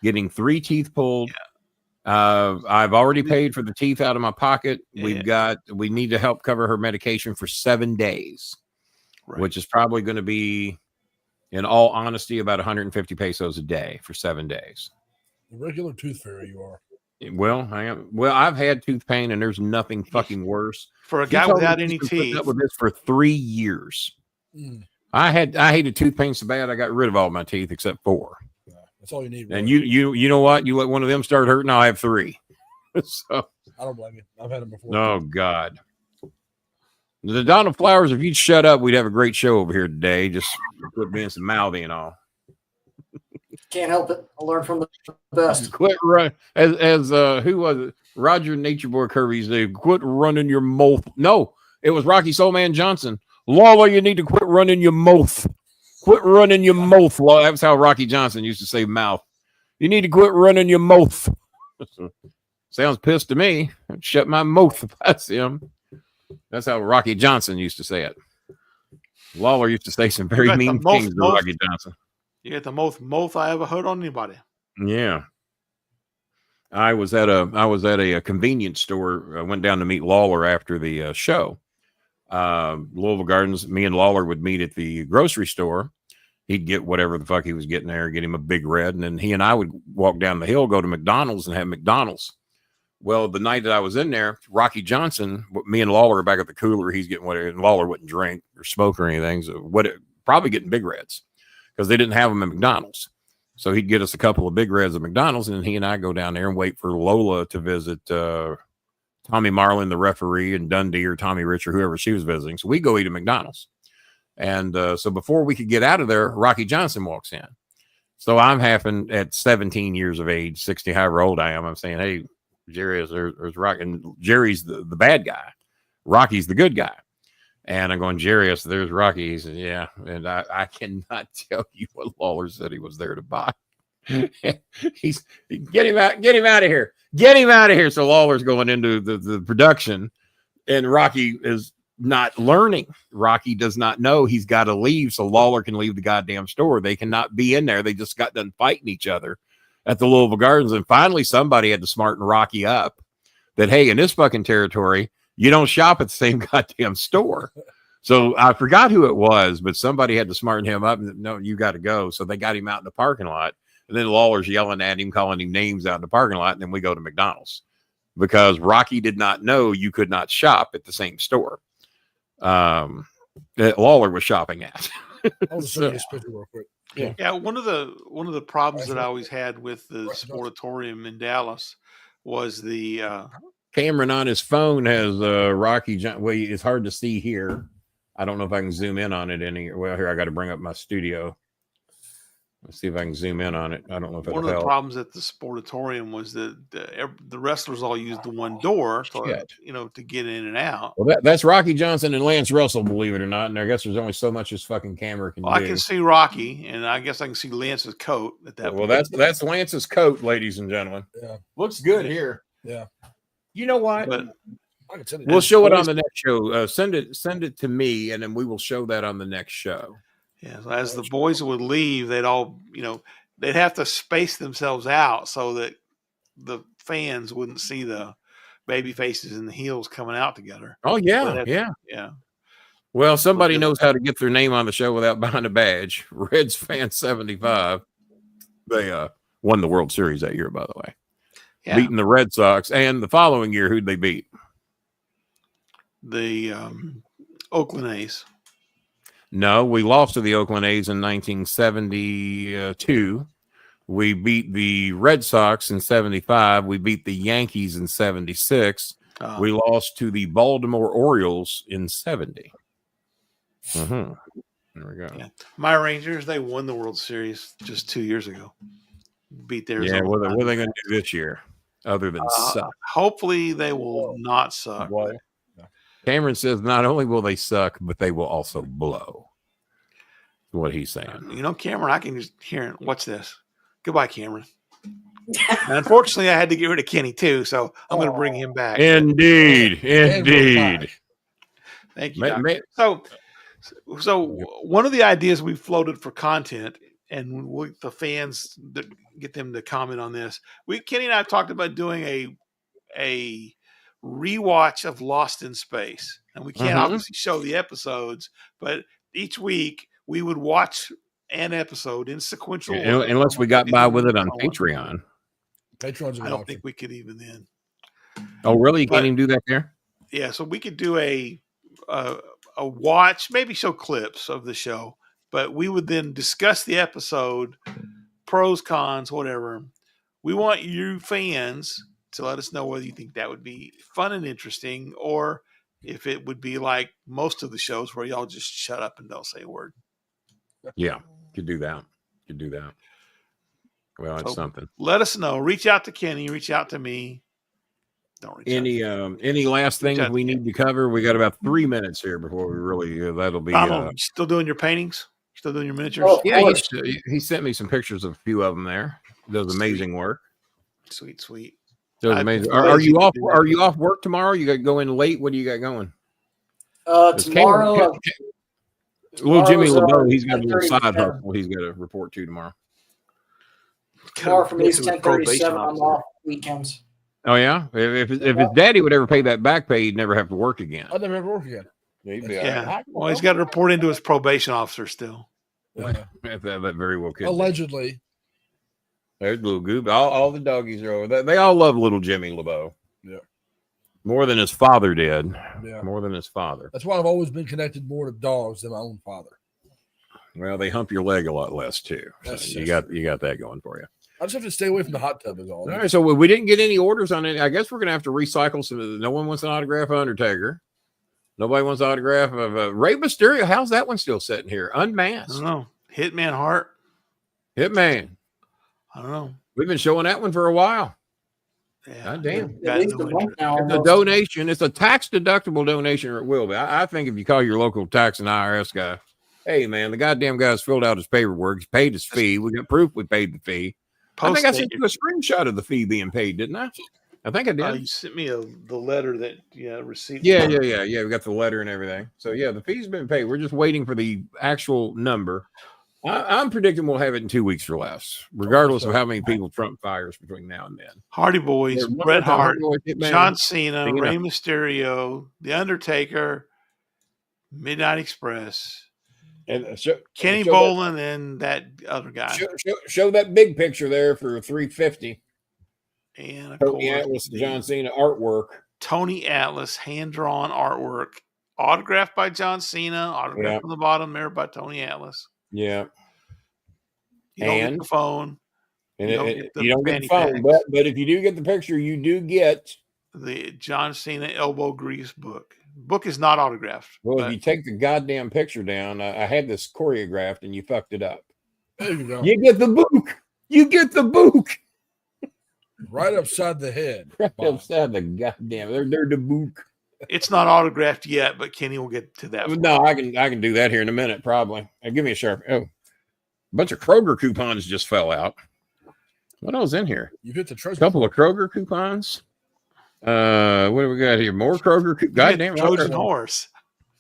getting 3 teeth pulled. Yeah. I've already paid for the teeth out of my pocket. Yeah. We need to help cover her medication for 7 days, which is probably going to be, in all honesty, about 150 pesos a day for 7 days. The regular tooth fairy you are. Well, I am. Well, I've had tooth pain, and there's nothing fucking worse for a guy without any teeth. Up with this for 3 years. I hated tooth pain so bad I got rid of all my teeth except 4. That's all you need. And you know what? You let one of them start hurting, I'll have 3. So I don't blame you. I've had them before. Oh God. The Donald Flowers, if you'd shut up, we'd have a great show over here today. Just quit being some mouthy and all. Can't help it. I learned from the best. Quit run as who was it? Roger Nature Boy Kirby's name. Quit running your mouth. No, it was Rocky Soulman Johnson. Lawler, you need to quit running your mouth. Quit running your mouth. That's how Rocky Johnson used to say mouth. You need to quit running your mouth. Sounds pissed to me. Shut my mouth if I see him. That's how Rocky Johnson used to say it. Lawler used to say some very mean things to Rocky Johnson. You get the most I ever heard on anybody. Yeah. I was at a convenience store. I went down to meet Lawler after the show. Louisville Gardens, me and Lawler would meet at the grocery store. He'd get whatever the fuck he was getting there, get him a Big Red, and then he and I would walk down the hill, go to McDonald's and have McDonald's. Well, the night that I was in there, Rocky Johnson, me and Lawler were back at the cooler. He's getting whatever, and Lawler wouldn't drink or smoke or anything. So probably getting Big Reds because they didn't have them at McDonald's. So he'd get us a couple of Big Reds at McDonald's, and then he and I go down there and wait for Lola to visit Tommy Marlin, the referee, and Dundee or Tommy Rich or whoever she was visiting. So we go eat at McDonald's. And so before we could get out of there, Rocky Johnson walks in. So I'm having at 17 years of age, 60, however old I am, I'm saying, hey, Jerry, there's Rocky. And Jerry's the bad guy. Rocky's the good guy. And I'm going, Jerry, so there's Rocky. He says, yeah. And I cannot tell you what Lawler said he was there to buy. He's get him out of here. Get him out of here. So Lawler's going into the production, and Rocky is not learning. Rocky does not know he's got to leave so Lawler can leave the goddamn store. They cannot be in there. They just got done fighting each other at the Louisville Gardens. And finally, somebody had to smarten Rocky up that, hey, in this fucking territory, you don't shop at the same goddamn store. So I forgot who it was, but somebody had to smarten him up. And no, you got to go. So they got him out in the parking lot. And then Lawler's yelling at him, calling him names out in the parking lot. And then we go to McDonald's because Rocky did not know you could not shop at the same store that Lawler was shopping at. I'll just show you this picture real quick. Yeah. One of the problems that I always had with the Sportatorium in Dallas was the Cameron on his phone has Rocky John. Well, it's hard to see here. I don't know if I can zoom in on it any. Well, here I got to bring up my studio. Let's see if I can zoom in on it. I don't know if one of the problems at the Sportatorium was that the wrestlers all used the one door to get in and out. Well, that's Rocky Johnson and Lance Russell, believe it or not. And I guess there's only so much this fucking camera can do. I can see Rocky, and I guess I can see Lance's coat at that point. Well, that's Lance's coat, ladies and gentlemen. Yeah, looks good here. Yeah. You know what? But we'll show it on the next show. Send it to me, and then we will show that on the next show. Yeah, so as the boys would leave, they'd all, they'd have to space themselves out so that the fans wouldn't see the baby faces and the heels coming out together. Oh, yeah, yeah. Well, somebody knows how to get their name on the show without buying a badge. Reds fan 75. They won the World Series that year, by the way. Yeah. Beating the Red Sox. And the following year, who'd they beat? The Oakland A's. No, we lost to the Oakland A's in 1972. We beat the Red Sox in 75. We beat the Yankees in 76. We lost to the Baltimore Orioles in 70. Mm-hmm. There we go. Yeah. My Rangers, they won the World Series just 2 years ago. Beat theirs. Yeah, what are they going to do this year other than suck? Hopefully they will not suck. Blow. Cameron says not only will they suck, but they will also blow. What he's saying. You know, Cameron, I can just hear it. What's this? Goodbye, Cameron. And unfortunately, I had to get rid of Kenny too, so I'm going to bring him back. Indeed. Thank you, Doc. So one of the ideas we floated for content, and the fans get them to comment on this. Kenny and I have talked about doing a rewatch of Lost in Space, and we can't obviously show the episodes, but each week we would watch an episode in sequential order, unless we got by with it on Patreon. Patreon's I don't think we could even then. Oh, really? You can't even do that there? Yeah, so we could do a watch, maybe show clips of the show, but we would then discuss the episode, pros, cons, whatever. We want you fans to let us know whether you think that would be fun and interesting, or if it would be like most of the shows where y'all just shut up and don't say a word. Yeah, could do that. Well, it's something. Let us know. Reach out to Kenny. Reach out to me. Don't reach out. Any last things we need to cover? We got about 3 minutes here before we really. That'll be. Still doing your paintings? Still doing your miniatures? Oh, yeah, he sent me some pictures of a few of them there. Does amazing work. Sweet. Does amazing. Are you off? Are you off work tomorrow? You got to go in late. What do you got going? Tomorrow. Little Jimmy LeBeau, he's got a little side hustle he's got to report to tomorrow. Tomorrow from 8 to 10:37. I'm off weekends. Oh yeah, if his daddy would ever pay that back pay, he'd never have to work again. I'd never have to work again. Yeah. Well, he's got to report into his probation officer still. Yeah. That very well could. Allegedly. There's little Goob. All the doggies are over. They all love little Jimmy LeBeau. Yeah. More than his father did. Yeah. More than his father. That's why I've always been connected more to dogs than my own father. Well, they hump your leg a lot less too. So you got that going for you. I just have to stay away from the hot tub is all. All right, so we didn't get any orders on it. I guess we're gonna have to recycle some. No one wants an autograph of Undertaker. Nobody wants an autograph of Rey Mysterio. How's that one still sitting here? Unmasked. I don't know. Hitman Hart. Hitman. I don't know. We've been showing that one for a while. Yeah. God damn. It's a donation. It's a tax deductible donation, or it will be. I think if you call your local tax and IRS guy, hey man, the goddamn guy's filled out his paperwork. He's paid his fee. We got proof we paid the fee. I think I sent you a screenshot of the fee being paid, didn't I? I think I did. You sent me the letter that received. Yeah. We got the letter and everything. So yeah, the fee's been paid. We're just waiting for the actual number. I'm predicting we'll have it in 2 weeks or less, regardless of how many people Trump fires between now and then. Hardy Boys, Bret Hart, John Cena, Rey Mysterio, The Undertaker, Midnight Express, and Kenny Bolin, and that other guy. Show that big picture there for $350. And Tony Atlas, John Cena artwork. Tony Atlas, hand-drawn artwork, autographed by John Cena, autographed on the bottom there by Tony Atlas. Yeah. You don't get the phone. And you don't get the phone, but if you do get the picture, you do get the John Cena elbow grease book. Book is not autographed. Well, if you take the goddamn picture down, I had this choreographed and you fucked it up. There you go. You get the book. You get the book. Right upside the head. Right upside the goddamn. They're the book. It's not autographed yet, but Kenny will get to that. No, I can do that here in a minute, probably. Give me a sharp. Oh, a bunch of Kroger coupons just fell out. What else in here? You hit the treasure. Couple of Kroger coupons. What do we got here? More Kroger coupons. Goddamn Trojan horse.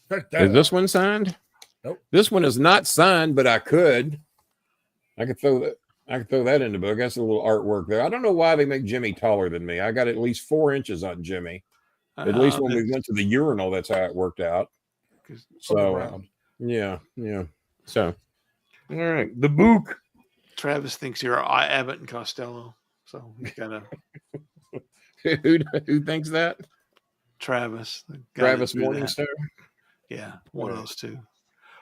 Is this one signed? Nope. This one is not signed, but I could throw that in the book. That's a little artwork there. I don't know why they make Jimmy taller than me. I got at least 4 inches on Jimmy. At least when we went to the urinal, that's how it worked out. So, yeah. So, all right, the book. Travis thinks you're Abbott and Costello, so he's got a. Who thinks that? Travis. Travis Morningstar. Yeah, one of those two.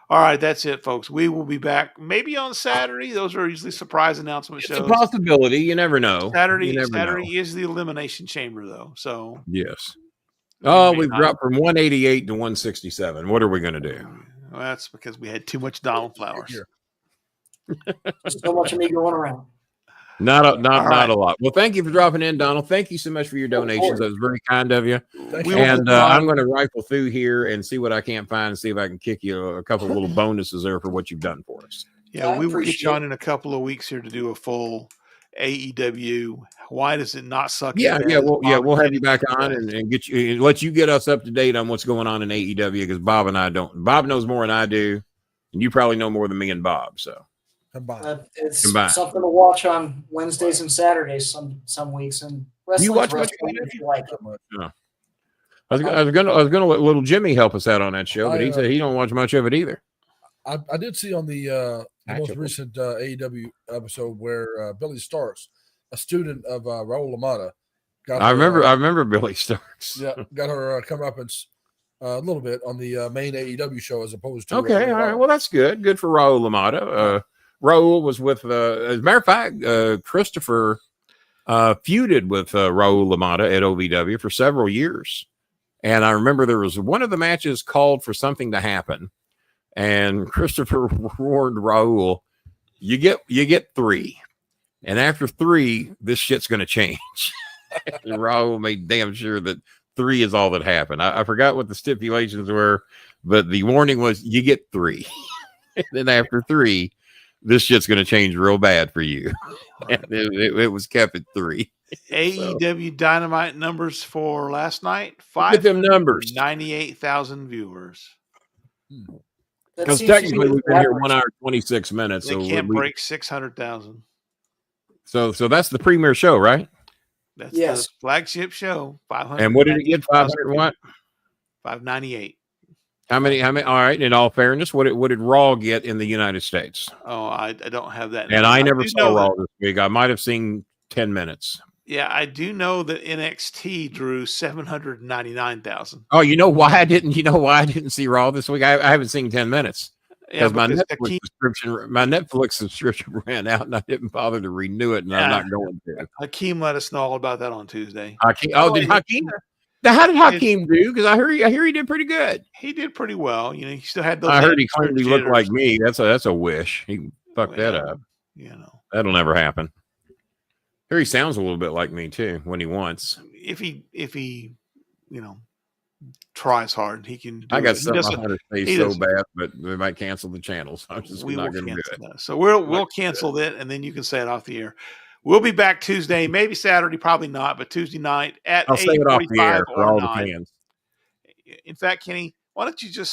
All right, that's it, folks. We will be back maybe on Saturday. Those are usually surprise announcement shows. It's a possibility. You never know. Saturday is the Elimination Chamber, though. So yes. Oh, we've dropped from 188 to 167. What are we going to do? Well, that's because we had too much Donald flowers. Here. So much of me going around. Not All right. a lot. Well, thank you for dropping in, Donald. Thank you so much for your donations. That was very kind of you. Thank We you. will And move on. I'm going to rifle through here and see what I can't find and see if I can kick you a couple little bonuses there for what you've done for us. Yeah, I we will get appreciate you on in a couple of weeks here to do a full AEW. Why does it not suck? as Yeah, bad yeah, as we'll have you Bob back and on and get you and let you get us up to date on what's going on in AEW because Bob and I don't. Bob knows more than I do, and you probably know more than me and Bob. So Combined. It's Combined. something to watch on Wednesdays and Saturdays some weeks. And wrestling's watch much wrestling of if you like it. Not much. I was gonna let little Jimmy help us out on that show, but he said he don't watch much of it either. I did see on the most Actually. recent AEW episode where Billy Starks, a student of Raul Lamada, got I her, remember Billy Starks. yeah, got her come up and a little bit on the main AEW show as opposed to Okay, all right. Well, that's good. Good for Raul Lamada. Raul was with, as a matter of fact, Christopher feuded with Raul Lamada at OVW for several years. And I remember there was one of the matches called for something to happen. And Christopher warned Raul, you get 3. And after 3, this shit's going to change. And Raul made damn sure that 3 is all that happened. I forgot what the stipulations were, but the warning was you get 3. And then after 3, this shit's going to change real bad for you. And it was kept at 3. AEW Dynamite numbers for last night: Look at them numbers. 98,000 viewers. That Because seems to be technically the we've been here average. 1 hour 26 minutes. They So can't break 600,000. So that's the premier show, right? That's Yes. the flagship show. 500. And what did it get? 500 what? 598. How many? All right. In all fairness, what did Raw get in the United States? Oh, I don't have that. And I never do saw know Raw that- this week. I might have seen 10 minutes. Yeah, I do know that NXT drew 799,000. Oh, you know why I didn't? You know why I didn't see Raw this week? I haven't seen 10 minutes Yeah, because because my Netflix subscription ran out, and I didn't bother to renew it, and I'm not going to. Hakeem let us know all about that on Tuesday. Hakeem, did Hakeem? Now, how did Hakeem do? Because I hear he did pretty good. He did pretty well. You know, he still had those. I heard he claimed he looked jitters. like me. That's a wish. He fucked that Well, up. You know, That'll never happen. Here he sounds a little bit like me too when he wants. if he, you know, tries hard, he can. Do I got it. something I want to say he so doesn't- bad, but they might cancel the channel. So I'm just We not will going to do cancel it. that. So we'll cancel that, and then you can say it off the air. We'll be back Tuesday, maybe Saturday, probably not, but Tuesday night at I'll say it off the 8:45 air for or all the 9. fans. In fact, Kenny, why don't you just